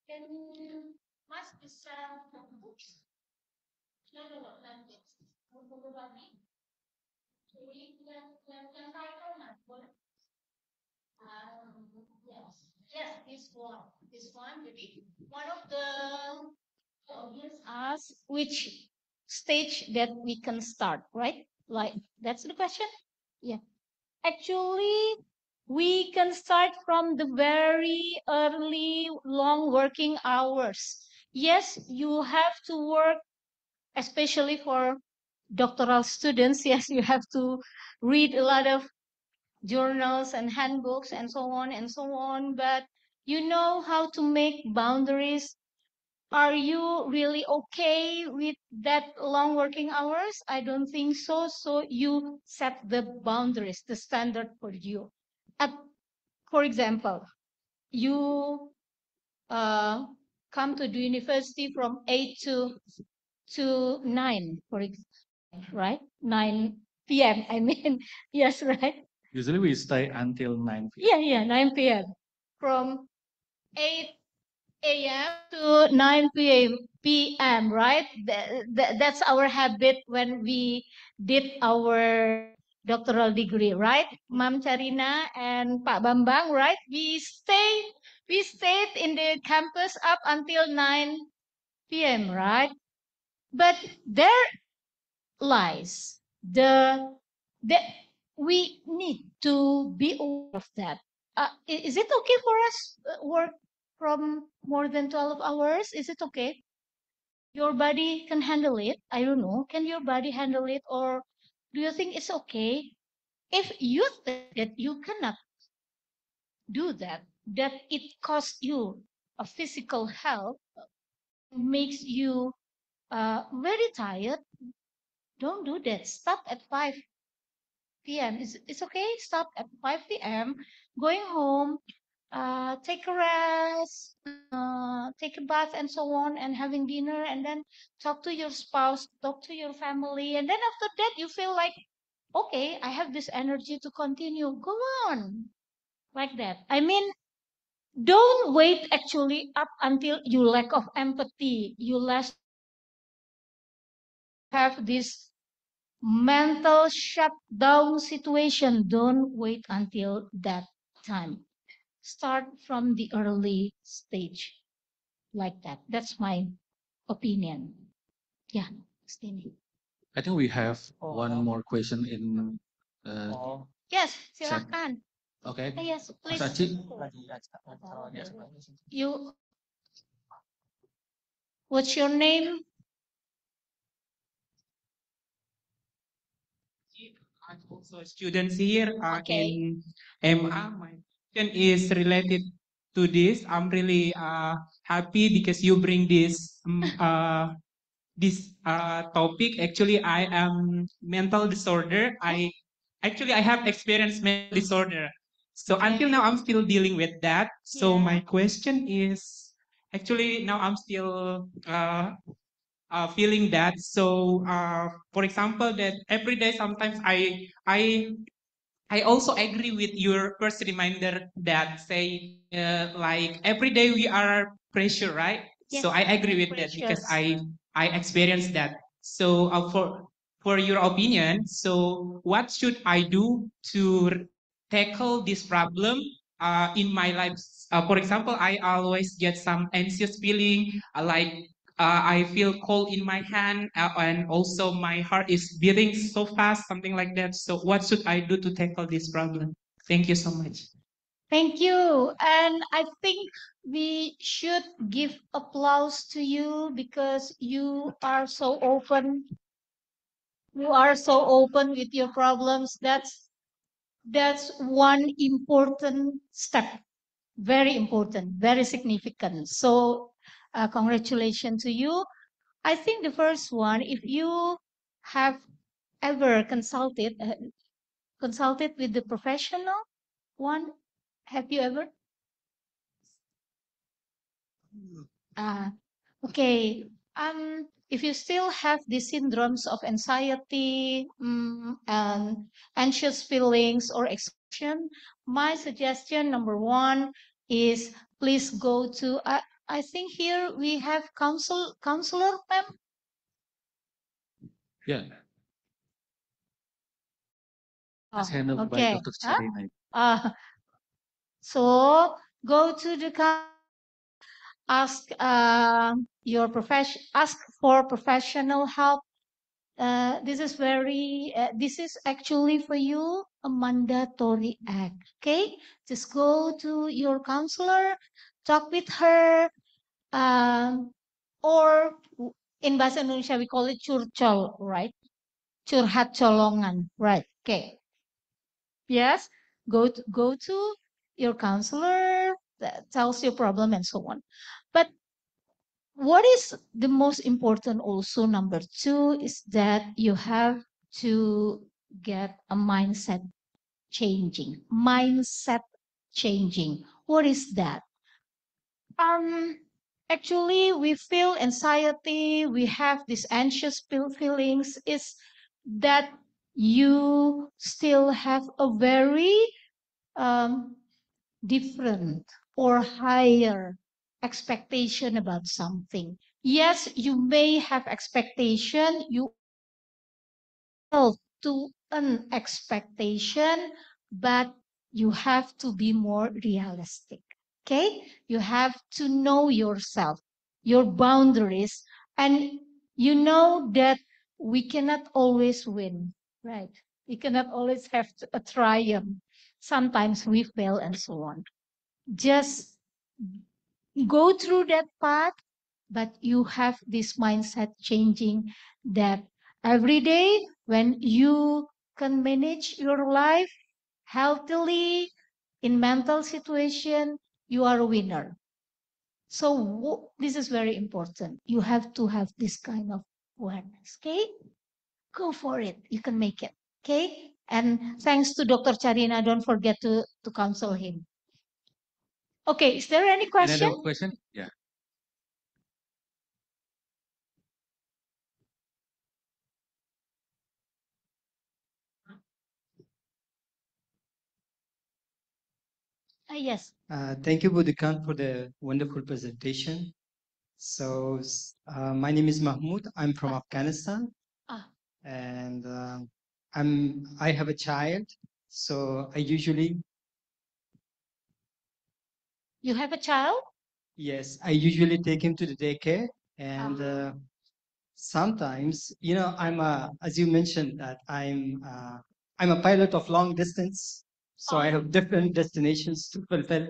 Can Mas bisa? No, no, no, not this. Yang cycle nak boleh? Yes, yes, this one. Jadi one of the audience asked which stage that we can start, right? Like that's the question. Yeah, actually, we can start from the very early long working hours. Yes, you have to work, especially for doctoral students. Yes, you have to read a lot of journals and handbooks and so on and so on. But you know how to make boundaries. Are you really okay with that long working hours? I don't think so. So you set the boundaries, the standard for you. For example, you come to the university from 8 to 9, for example, right? 9 p.m. I mean, yes, right? Usually we stay until 9 p.m. Yeah, 9 p.m. From 8 a.m. to 9 p.m., right? That's our habit when we did our doctoral degree, right? Mam Charina and Pak Bambang, right? We stayed in the campus up until 9 p.m., right? But there lies the we need to be aware of that. Is it okay for us work from more than 12 hours? Is it okay? your body can handle it? I don't know. Can your body handle it, or do you think it's okay? If you think that you cannot do that, that it costs you a physical health, makes you very tired, don't do that. Stop at 5 p.m. It's okay. Stop at 5 p.m. Going home, take a rest, take a bath, and so on, and having dinner, and then talk to your spouse, talk to your family, and then after that, you feel like, okay, I have this energy to continue. Go on, like that. I mean, don't wait actually up until you lack of empathy, you less have this mental shutdown situation. Don't wait until that time. Start from the early stage, like that. That's my opinion. Yeah, Steny. I think we have one more question in Yes, chat. silakan. Okay. Yes, Mas please. Aci. You, what's your name? I'm also a student here Okay. in MA. My question is related to this. I'm really happy because you bring this topic. Actually, I am mental disorder. I have experienced mental disorder. So until now, I'm still dealing with that. So my question is actually now I'm still feeling that. So, for example, that every day sometimes I also agree with your first reminder that say like every day we are pressure, right? So I agree with that because I experienced that. So for your opinion, so what should I do to tackle this problem in my life? For example, I always get some anxious feeling, I feel cold in my hand, and also my heart is beating so fast, something like that. So, what should I do to tackle this problem? Thank you so much. Thank you. And I think we should give applause to you because you are so open. You are so open with your problems. That's one important step. Very important, very significant. So, congratulations to you. I think the first one, if you have ever consulted with the professional one, have you ever? Okay. If you still have the syndromes of anxiety, and anxious feelings or exhaustion, my suggestion number one is please go to. I think here we have counselor, ma'am. Yeah. It's Oh, handled by okay. Dr. Charina. So go to the ask your profession, ask for professional help. This is actually for you a mandatory act. Okay, just go to your counselor, talk with her, or in bahasa Indonesia we call it curcol, right? Curhat colongan, right? Okay. Yes, go to your counselor that tells your problem and so on. But what is the most important also number two is that you have to get a mindset changing. What is that? Um, Actually, we feel anxiety, we have these anxious feelings, is that you still have a very um, different or higher expectation about something. Yes, you may have expectation, you have to an expectation, but you have to be more realistic. Okay? You have to know yourself, your boundaries, and you know that we cannot always win, right? We cannot always have a triumph. Sometimes we fail and so on. Just go through that path, but you have this mindset changing that every day when you can manage your life healthily in mental situation, you are a winner. So this is very important. You have to have this kind of awareness. Okay, go for it. You can make it. Okay, and thanks to Dr. Charina. Don't forget to counsel him. Okay, is there any question? Another question? Yeah. Yes. Thank you, Budikan, for the wonderful presentation. So, my name is Mahmoud. I'm from Afghanistan, Ah. and I have a child. So I usually, You have a child? yes, I usually take him to the daycare, and sometimes, as you mentioned, that I'm a pilot of long distance, so I have different destinations to fulfill.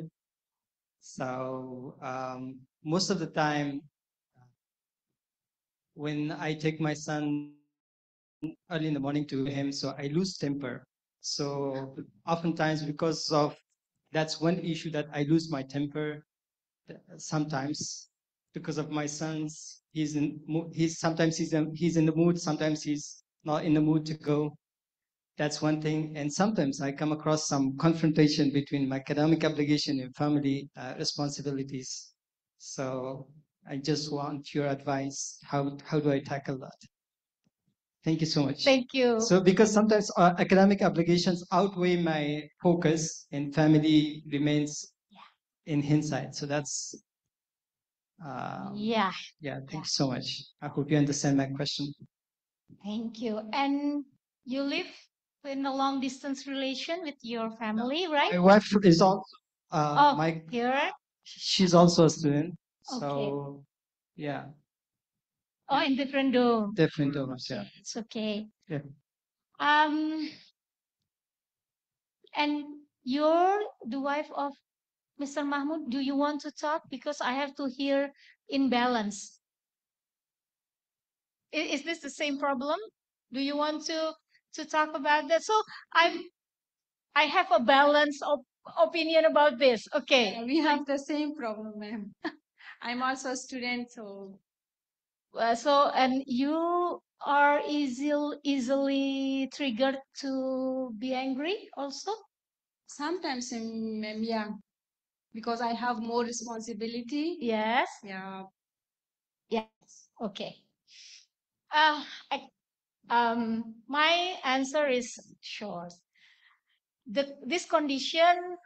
So most of the time, when I take my son early in the morning to him, so I lose temper. So oftentimes, because of that's one issue that I lose my temper sometimes because of my son's. He's in the mood. Sometimes he's not in the mood to go. That's one thing. And sometimes I come across some confrontation between my academic obligation and family responsibilities. So I just want your advice. How do I tackle that? Thank you so much. Thank you. So because sometimes academic obligations outweigh my focus and family remains in hindsight. So that's Yeah. thank you so much. I hope you understand my question. Thank you. And you live in a long distance relation with your family, right? My wife is also here. she's also a student. Okay. So yeah, Oh, in different dorm. different domains. Yeah. It's okay. Yeah. And you're the wife of Mr. Mahmoud. Do you want to talk? Because I have to hear in balance. Is this the same problem? Do you want to talk about that? So I have a balance of opinion about this. Okay. We have the same problem, ma'am. I'm also a student, so And you are easily triggered to be angry also? sometimes, ma'am, yeah, because I have more responsibility. Yes. Yeah. Yes. Okay. My answer is short. This condition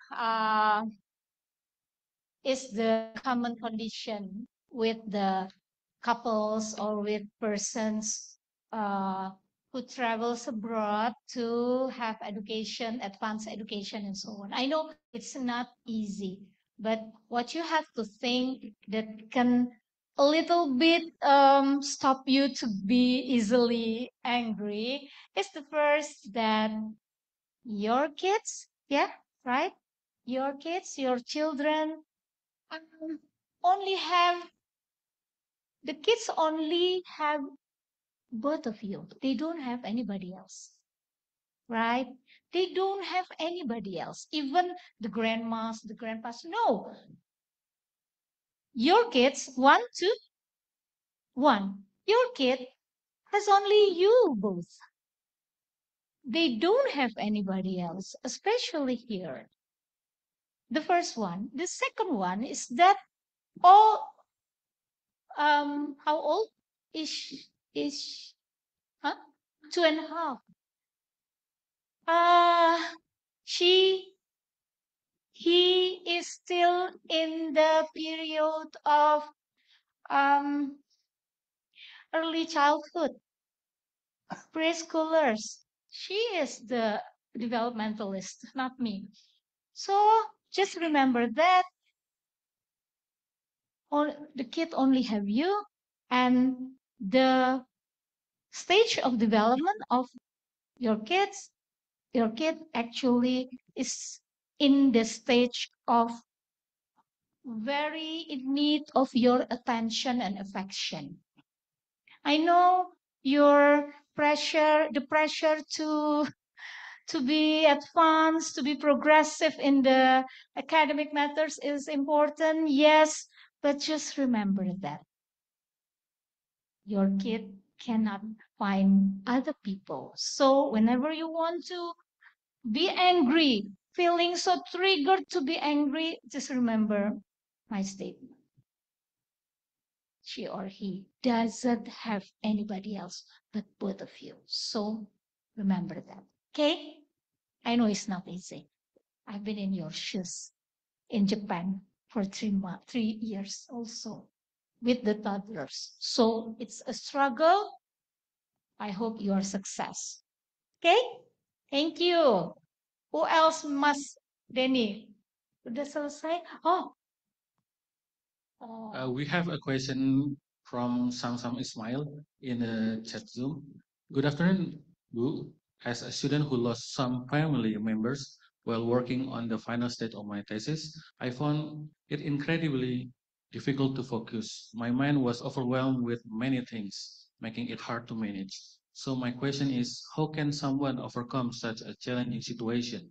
is the common condition with the couples or with persons who travels abroad to have education, advanced education, and so on. I know it's not easy, but what you have to think that can a little bit stop you to be easily angry is the first that your kids, yeah, right? Your kids, your children only have the kids only have both of you. They don't have anybody else, right? They don't have anybody else, even the grandmas, the grandpas. No, your kids, one. Your kid has only you both. They don't have anybody else, especially here. The first one. The second one is that all how old is huh? 2.5. She he is still in the period of um early childhood, preschoolers. She is the developmentalist, not me. So just remember that the kid only have you, and the stage of development of your kids, your kid actually is in the stage of very in need of your attention and affection. I know the pressure to be advanced, to be progressive in the academic matters is important, yes, but just remember that your kid cannot find other people. So whenever you want to be angry, feeling so triggered to be angry, just remember my statement. She or he doesn't have anybody else but both of you. So remember that. Okay? I know it's not easy. I've been in your shoes in Japan for 3 years also with the toddlers. So it's a struggle. I hope you are success. Okay? Thank you. Who else, Mas Denny? Udah selesai? Oh. We have a question from Samsam Ismail in the chat Zoom. Good afternoon, Bu. As a student who lost some family members while working on the final stage of my thesis, I found it incredibly difficult to focus. My mind was overwhelmed with many things, making it hard to manage. So my question is, how can someone overcome such a challenging situation?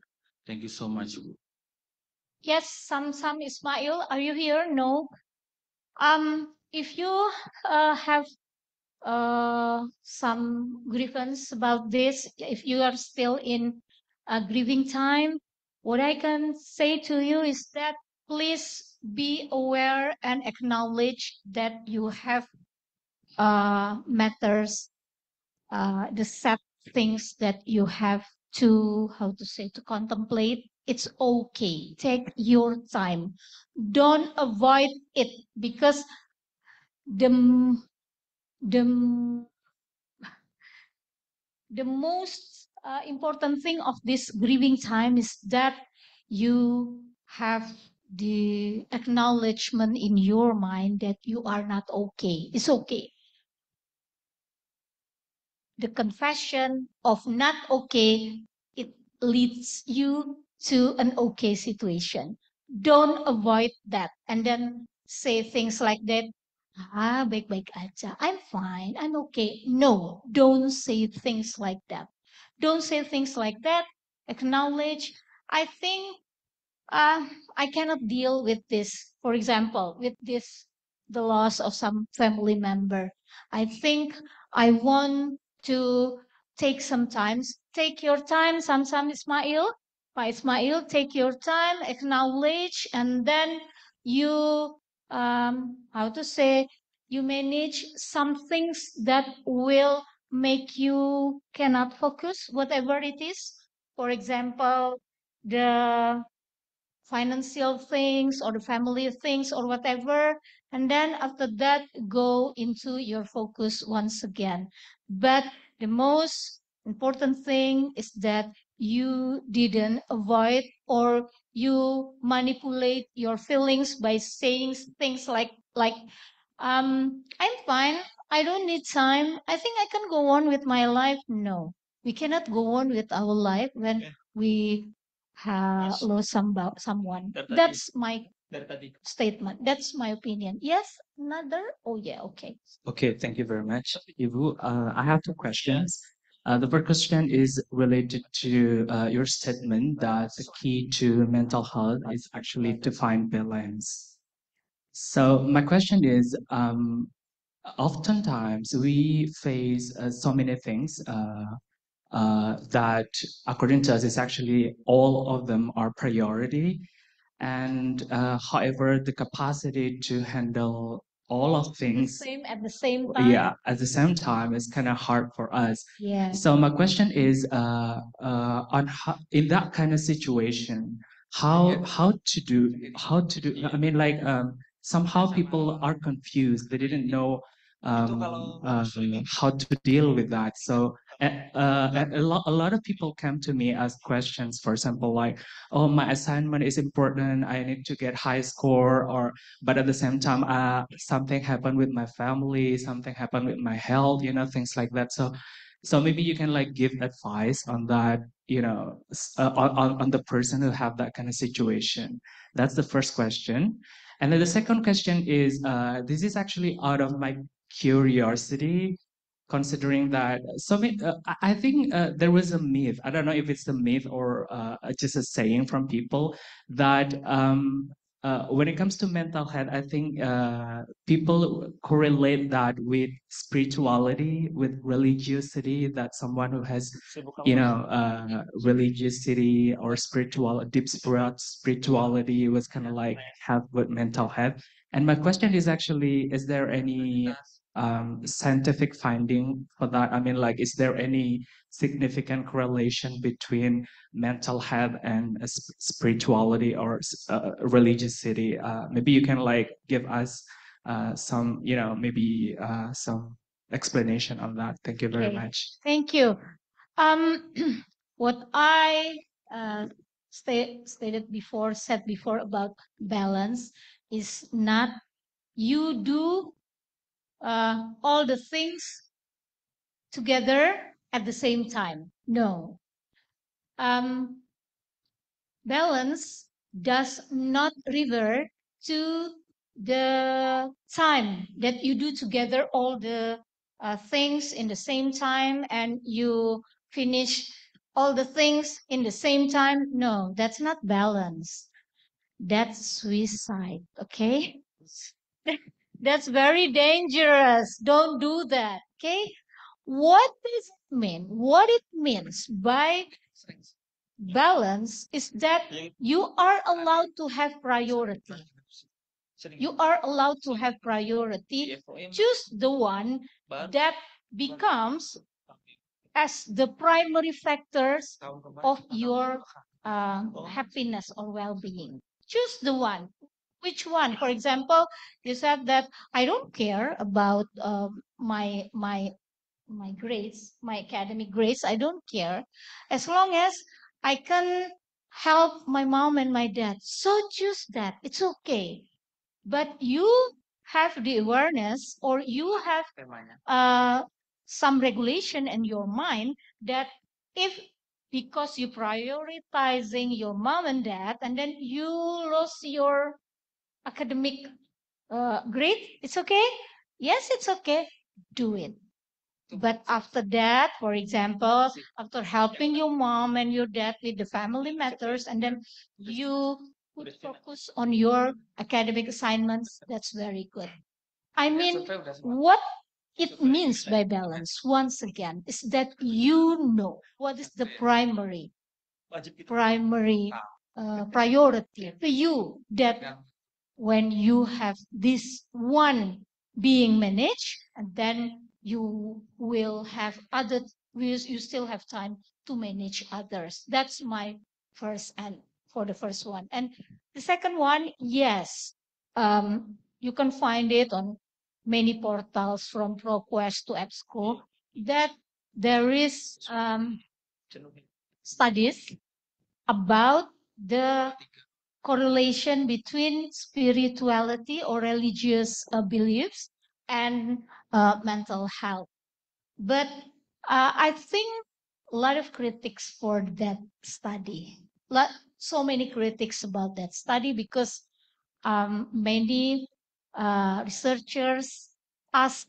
Thank you so much, Bu. Yes, Samsam Ismail, are you here? No. If you have some grievance about this, if you are still in a grieving time, what I can say to you is that please be aware and acknowledge that you have matters, the sad things that you have to, how to say, to contemplate. It's okay. Take your time. Don't avoid it, because the the the most important thing of this grieving time is that you have the acknowledgement in your mind that you are not okay. It's okay. The confession of not okay, it leads you to an okay situation. Don't avoid that and then say things like that. Baik-baik aja. I'm fine. I'm okay. No, don't say things like that. Don't say things like that. Acknowledge. I think I cannot deal with this. For example, with this, the loss of some family member. I think I want to take some time. Take your time, Samsam Ismail. Pak Ismail, take your time, acknowledge, and then you, how to say, you manage some things that will make you cannot focus, whatever it is. For example, the financial things or the family things or whatever, and then after that go into your focus once again. But the most important thing is that you didn't avoid or you manipulate your feelings by saying things like I'm fine, I don't need time, I think I can go on with my life. No, we cannot go on with our life when we lost someone. That's my statement. That's my opinion. Yes, another? Oh, yeah, okay. Okay, thank you very much, Ibu. I have two questions. The first question is related to your statement that the key to mental health is actually to find balance. So my question is, oftentimes we face so many things that, according to us, is actually all of them are priority. And however, the capacity to handle all of things Same at the same time. yeah at the same time is kind of hard for us. Yeah. So my question is on how, in that kind of situation, how to do I mean, like, somehow people are confused, they didn't know how to deal with that. So a lot of people come to me as questions, for example, like, oh, my assignment is important, I need to get high score, or but at the same time something happened with my family, something happened with my health, things like that. So maybe you can like give advice on that, on the person who have that kind of situation. That's the first question. And then the second question is, this is actually out of my curiosity, considering that I think there was a myth. I don't know if it's a myth or just a saying from people that when it comes to mental health, I think people correlate that with spirituality, with religiosity. That someone who has, religiosity or deep spirituality was kind of like have with mental health. And my question is actually, is there any scientific finding for that? I mean, like, is there any significant correlation between mental health and spirituality or religiosity? Maybe you can like give us some, maybe some explanation on that. Thank you very Okay. much. Thank you. What I said before about balance is not you do all the things together at the same time. No. Balance does not refer to the time that you do together all the things in the same time and you finish all the things in the same time. No, that's not balance. That's suicide. Okay. That's very dangerous. Don't do that. Okay. What does it mean? What it means by balance is that you are allowed to have priority. You are allowed to have priority. Choose the one that becomes as the primary factors of your happiness or well-being. Choose the one. Which one? For example, you said that I don't care about my grades, my academic grades. I don't care as long as I can help my mom and my dad. So choose that. It's okay. But you have the awareness or you have some regulation in your mind that if because you prioritizing your mom and dad and then you lose your academic grade, it's okay. Yes, it's okay. Do it. But after that, for example, after helping your mom and your dad with the family matters, and then you put focus on your academic assignments, that's very good. I mean, what it means by balance, once again, is that you know what is the primary priority for you, that when you have this one being managed, and then you will have other, you still have time to manage others. That's my first, and for the first one. And the second one, yes, you can find it on many portals from ProQuest to EBSCO that there is studies about the correlation between spirituality or religious beliefs and mental health. But I think a lot of critics for that study. So many critics about that study because many researchers ask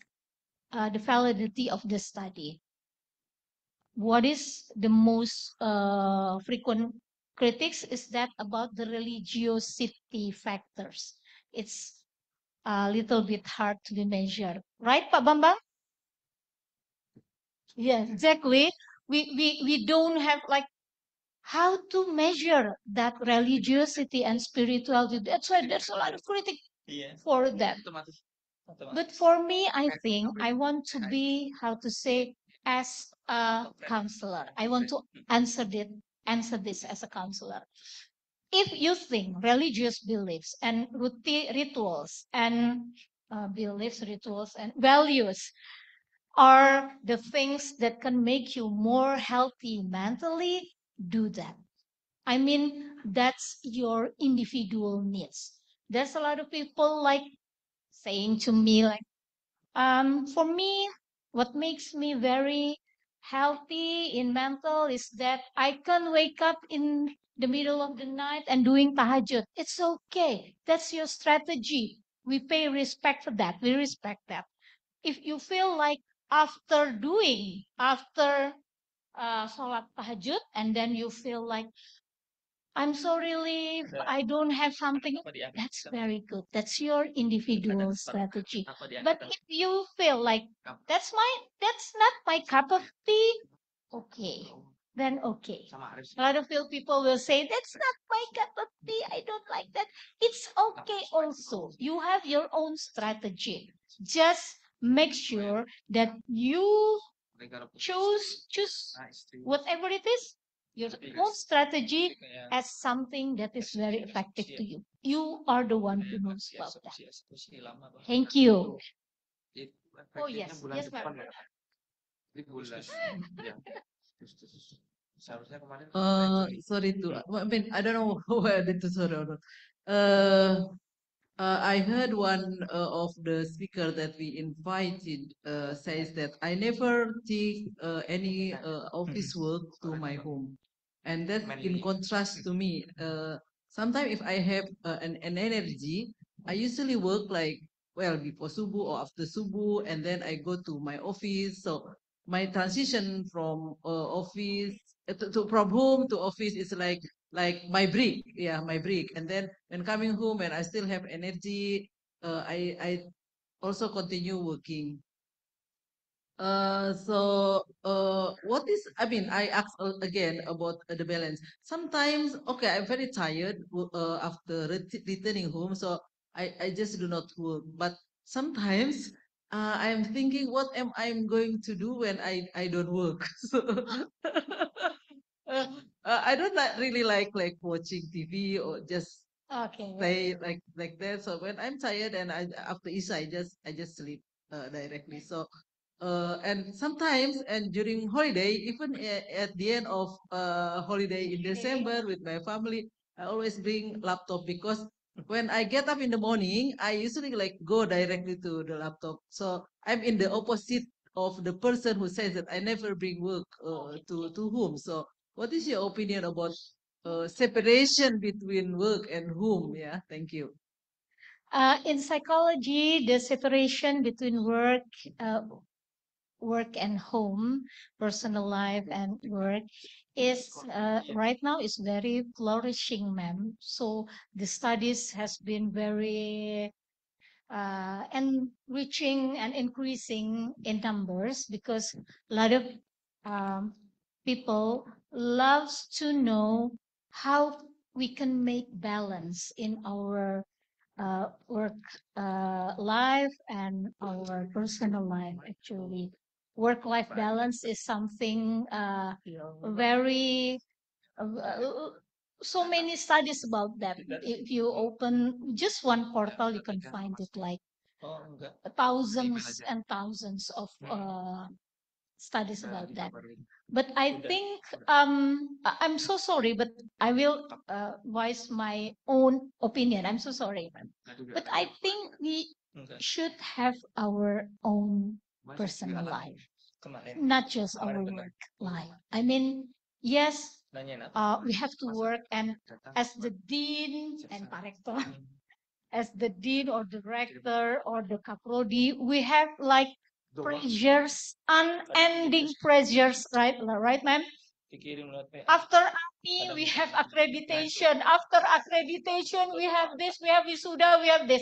the validity of the study. What is the most frequent critics is that about the religiosity factors. It's a little bit hard to be measured, right, Pak Bambang? Yeah, exactly. We don't have like how to measure that religiosity and spirituality. That's why there's a lot of critic for that. But for me, I think I want to be, how to say, as a counselor. I want to answer this as a counselor. If you think religious beliefs and rituals and beliefs, rituals and values are the things that can make you more healthy mentally, do that. I mean, that's your individual needs. There's a lot of people like saying to me like, for me, what makes me very healthy in mental is that I can wake up in the middle of the night and doing tahajjud. It's okay. That's your strategy. We pay respect for that. We respect that. If you feel like after salat tahajjud, and then you feel like I'm so relieved, I don't have something, that's very good. That's your individual strategy. But if you feel like that's not my cup of tea, okay, then okay. A lot of people will say that's not my cup of tea. I don't like that. It's okay also. You have your own strategy. Just make sure that you choose whatever it is, your own strategy as something that is very effective to you. You are the one who knows about that. Thank you. Oh yes, yes, ma'am. Sorry to, I mean, I don't know where the sorry or not. Uh, I heard one of the speaker that we invited says that I never take any office work to my home, and that's in contrast to me. Sometimes if I have an energy, I usually work like well before subuh or after subuh, and then I go to my office. So my transition from office from home to office is like my break, yeah, my break. And then when coming home and I still have energy, I also continue working. What is, I mean, I ask again about the balance. Sometimes, okay, I'm very tired after returning home, so I just do not work. But sometimes I'm thinking, what am I going to do when I don't work? So I don't really like watching TV or just Okay. stay like that. So when I'm tired and after Isha, I just sleep directly. So and sometimes and during holiday, even at the end of holiday in December with my family, I always bring laptop because when I get up in the morning, I usually like go directly to the laptop. So I'm in the opposite of the person who says that I never bring work to home. So what is your opinion about separation between work and home? Yeah, thank you. In psychology, the separation between uh, work and home, personal life and work is right now is very flourishing, ma'am. So the studies has been very enriching and increasing in numbers because a lot of um, people loves to know how we can make balance in our work life and our personal life. Actually, work-life balance is something very so many studies about that. If you open just one portal, you can find it like thousands and thousands of studies about that. But I think I'm so sorry, but I will voice my own opinion. I'm so sorry, but I think we should have our own personal life, not just our work life. I mean, yes, we have to work, and as the dean and director, as the dean or director or the kaprodi, we have like pressures, unending pressures, right, ma'am? After API, we have accreditation. After accreditation, we have this, we have Wisuda, we have this.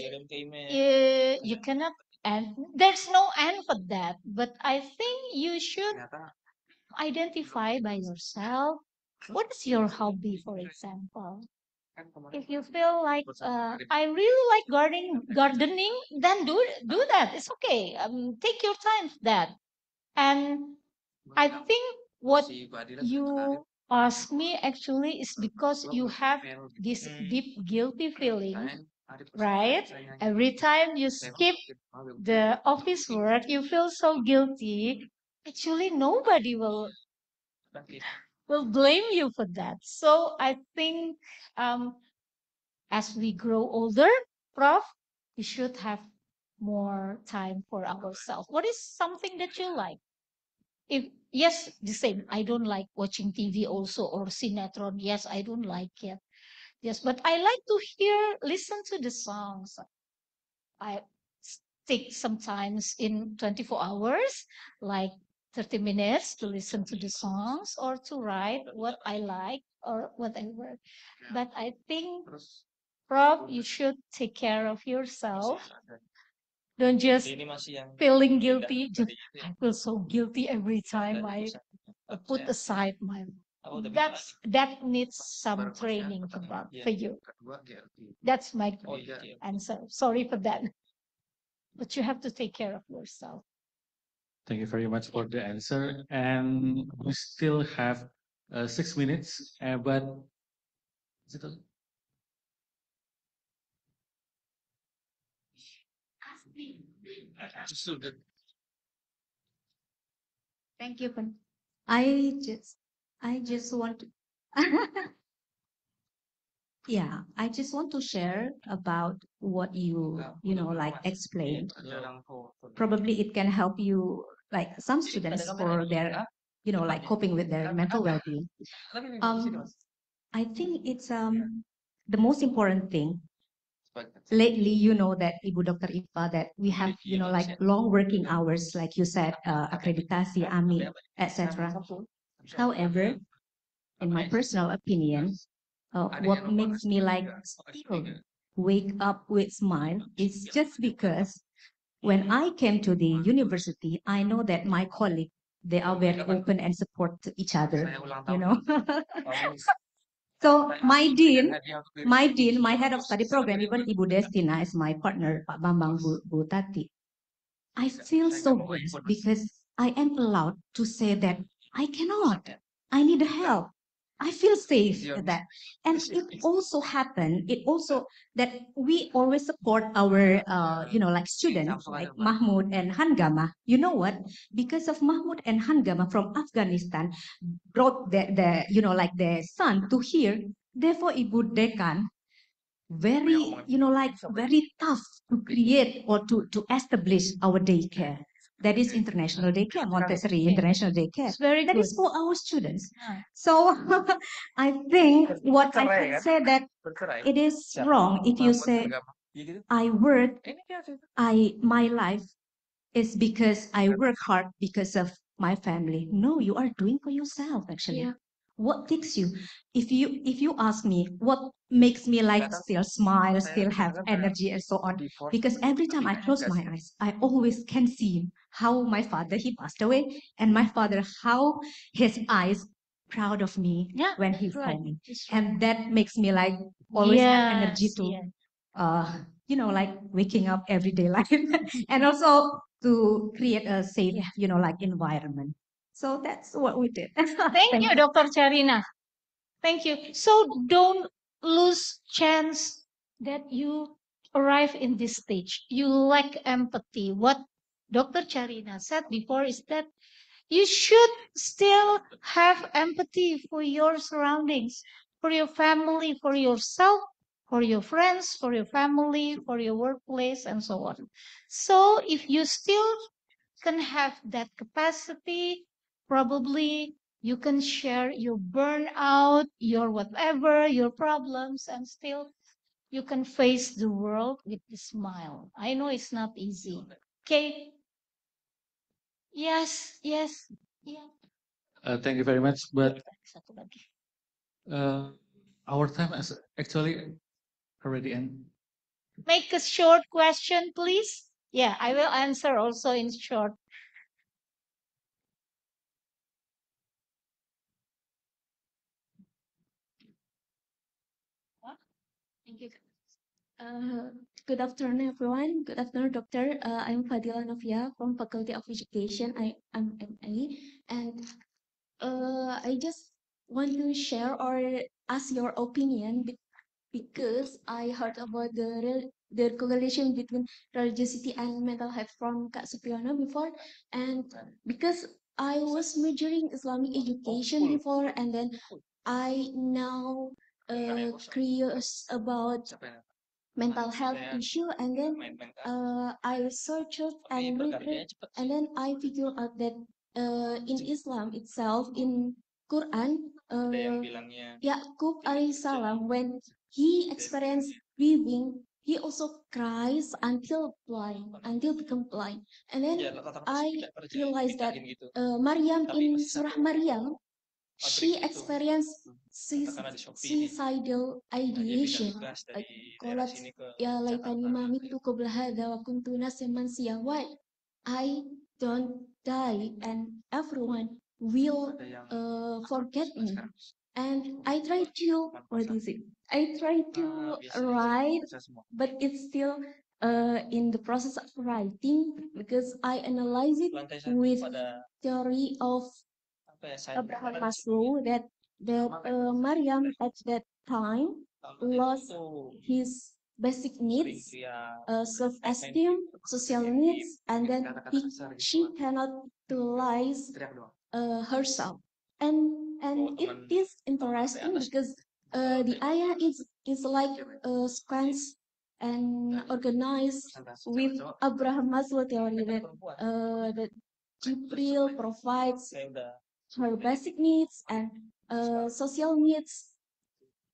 You cannot, and there's no end for that. But I think you should identify by yourself. What is your hobby, for example? If you feel like I really like gardening, then do that. It's okay. Take your time for that. And I think what you ask me actually is because you have this deep guilty feeling, right? Every time you skip the office work, you feel so guilty. Actually, nobody will blame you for that. So I think um, as we grow older, Prof, we should have more time for ourselves. What is something that you like? If yes, the same. I don't like watching TV also or Sinetron. Yes, I don't like it. Yes, but I like to listen to the songs. I take sometimes in 24 hours, like 30 minutes to listen to the songs or to write what I like or whatever. But I think, Rob, you should take care of yourself. Don't just feeling guilty. I feel so guilty every time I put aside my. That needs some training for you. That's my answer. Sorry for that, but you have to take care of yourself. Thank you very much for the answer. And we still have 6 minutes, but is it okay? Thank you. I just want to, yeah, I just want to share about what you know, like explained. Probably it can help you, like some students for their, you know, like coping with their mental well-being. I think it's the most important thing. Lately, you know that Ibu Dr. Ipa that we have, you know, like long working hours, like you said, akreditasi, AMI, etc. However, in my personal opinion, what makes me like still wake up with smile is just because when I came to the university, I know that my colleague, they are very open and support to each other, you know. So my head of study program, even Ibu Destina is my partner, Pak Bambang Bu Tati. I feel so blessed because I am allowed to say that I cannot. I need help. I feel safe with that. And it also happened, it also that we always support our, you know, like students like Mahmoud and Hangama. You know what? Because of Mahmoud and Hangama from Afghanistan brought you know, like their son to here. Therefore, Ibu Dekan very, you know, like very tough to create or to establish our daycare. That is international daycare, Montessori international daycare. It's very That good. is for our students. Ah. So I think what I can say that it is wrong if you say I work, my life is because I work hard because of my family. No, you are doing for yourself actually. Yeah. What takes you? If you ask me what makes me like still smile, still have energy and so on, because every time I close my eyes, I always can see how my father he passed away, and my father how his eyes proud of me Yeah, when he that's saw right. me, That's right. and that makes me like always have energy Yes, to yes. you know, like waking up everyday life and also to create a safe, you know, like environment. So that's what we did. Thank you, Dr. Charina. Thank you. So don't lose chance that you arrive in this stage. You lack empathy. What Dr. Charina said before is that you should still have empathy for your surroundings, for your family, for yourself, for your friends, for your family, for your workplace, and so on. So if you still can have that capacity, probably you can share your burnout, your whatever, your problems, and still you can face the world with a smile. I know it's not easy. Okay. Yes, yes. Yeah. Thank you very much. But Satu lagi. our time is actually already end. Make a short question, please. Yeah, I will answer also in short. Thank you. Good afternoon, everyone. Good afternoon, Doctor. I'm Fadila Novia from Faculty of Education. I'm MA, and I just want to share or ask your opinion because I heard about the correlation between religiosity and mental health from Kak Supriyono before, and because I was majoring Islamic education before, and then I now curious about mental health issue, and then I researched and read, and then I figure out that in Islam itself, in Quran, Yaqub alaihissalam, when he experienced grieving, he also cries until become blind. And then I realized that Maryam in Surah Maryam, she experienced suicidal ideation. Like, qalat ya laitani ma mitu qabla hadha wa kuntu nasiyan mansiya. Why I don't die and everyone will forget me. And I try to, what is it? I try to write, but it's still in the process of writing because I analyze it with theory of Abraham Maslow that Maryam at that time lost his basic needs, self-esteem, social needs, and then she cannot utilize herself. And it is interesting because the ayah is like sequence and organized with Abraham Maslow theory that Jibril provides her basic needs and social needs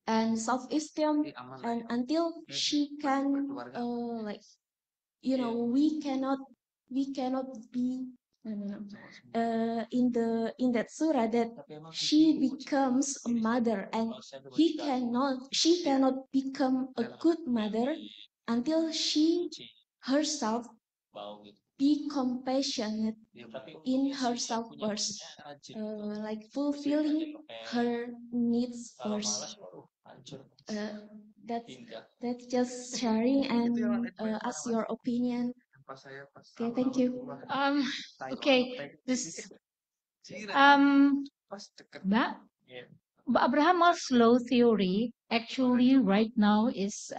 and self-esteem, and until she can like, you know, we cannot be in that surah that she becomes a mother, and she cannot become a good mother until she herself be compassionate in herself first, like fulfilling her needs first. That's just sharing and ask your opinion. Okay, thank you. Okay, this um, Mbak, Abraham Maslow theory actually right now is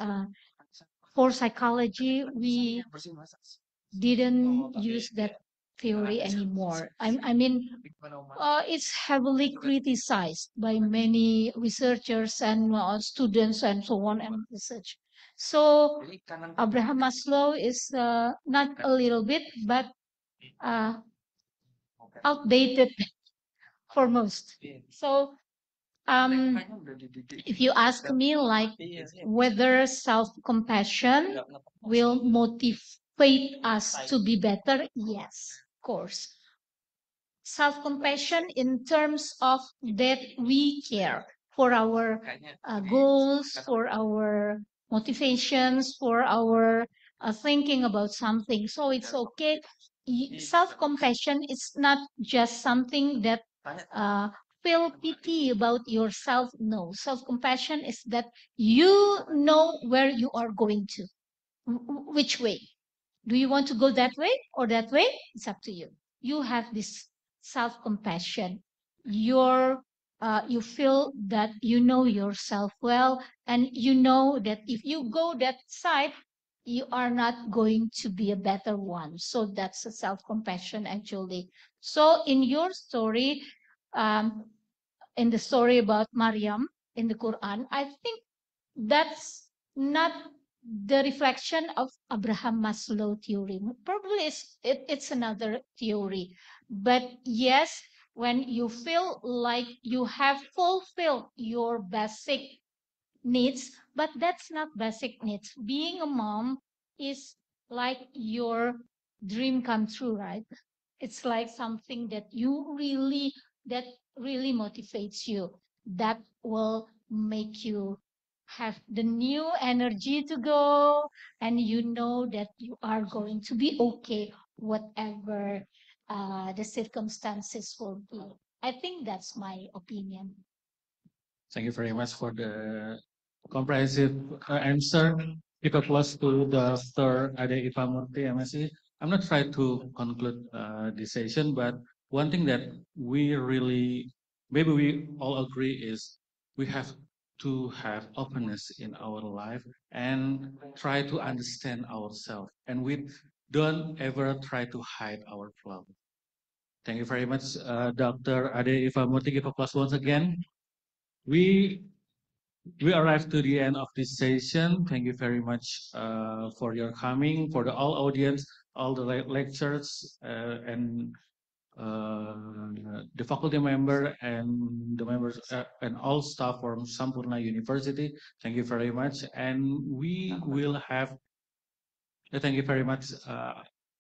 for psychology we didn't use that theory anymore. I mean, it's heavily criticized by many researchers and students and so on and research. So Abraham Maslow is not a little bit, but outdated for most. So if you ask me, like, whether self-compassion will motivate us to be better, yes, of course. Self-compassion in terms of that we care for our goals, for our motivations, for our thinking about something. So it's okay. Self-compassion is not just something that feel pity about yourself. No, self-compassion is that you know where you are going to, which way. Do you want to go that way or that way? It's up to you. You have this self-compassion. You feel that you know yourself well, and you know that if you go that side, you are not going to be a better one. So that's a self-compassion actually. So in your story, um, in the story about Maryam in the Quran, I think that's not the reflection of Abraham Maslow theory. Probably it's another theory. But yes, when you feel like you have fulfilled your basic needs, but that's not basic needs. Being a mom is like your dream come true, right? It's like something that that really motivates you, that will make you have the new energy to go, and you know that you are going to be okay whatever the circumstances will be. I think that's my opinion. Thank you very much for the comprehensive answer. If applause to Dr. Ade Ipamurti, MSc. I'm not trying to conclude this session, but one thing that we really, maybe we all agree is we have to have openness in our life and try to understand ourselves. And we don't ever try to hide our flaws. Thank you very much, Dr. Ade Ipamurti. Give applause once again. We we arrived to the end of this session. Thank you very much for your coming, for the all audience, all the lectures, and the faculty member and the members and all staff from Sampurna University. Thank you very much. And we will have, thank you very much,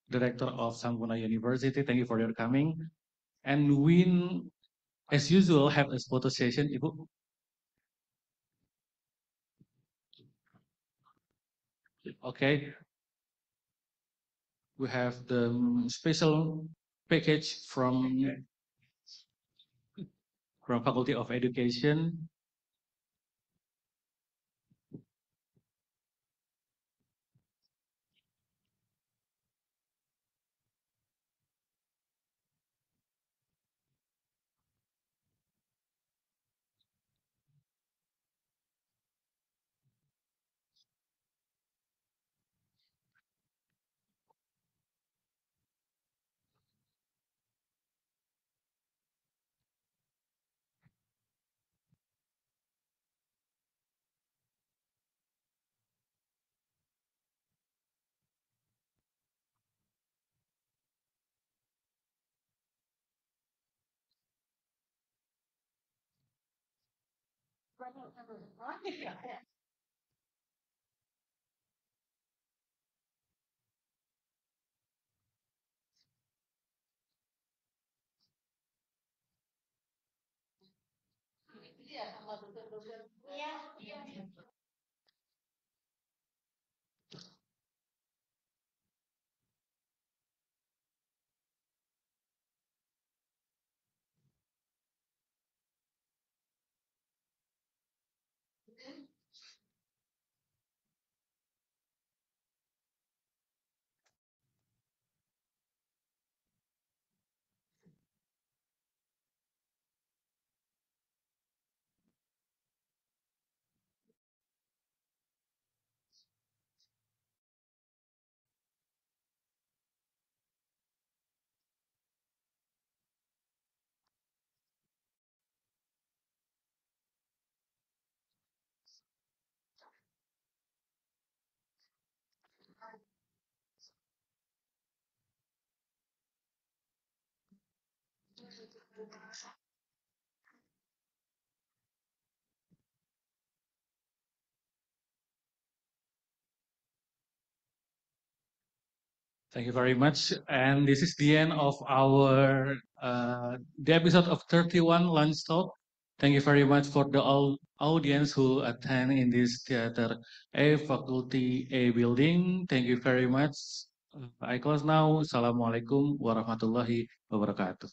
Director of Sampurna University. Thank you for your coming. And we, as usual, have a photo session, Ibu. Okay. We have the special package from Faculty of Education. Thank you very much. And this is the end of our the episode of 31 Lunch Talk. Thank you very much for the all audience who attend in this Theater A Faculty A building. Thank you very much. I close now. Assalamualaikum warahmatullahi wabarakatuh.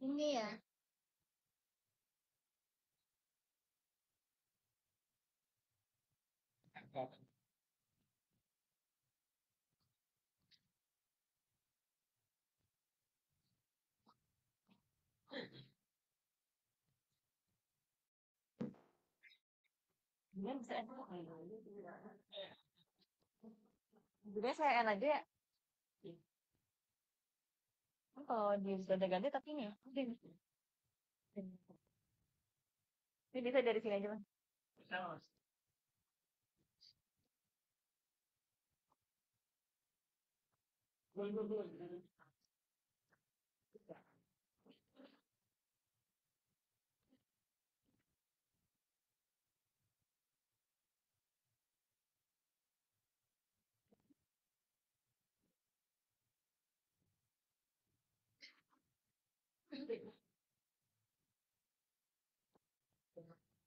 Ini ya. Jadi saya enak aja ya. Kan kalau di ganti tapi ini ya. Ini bisa dari sini aja, Mas.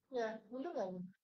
Ya, mundur nggak?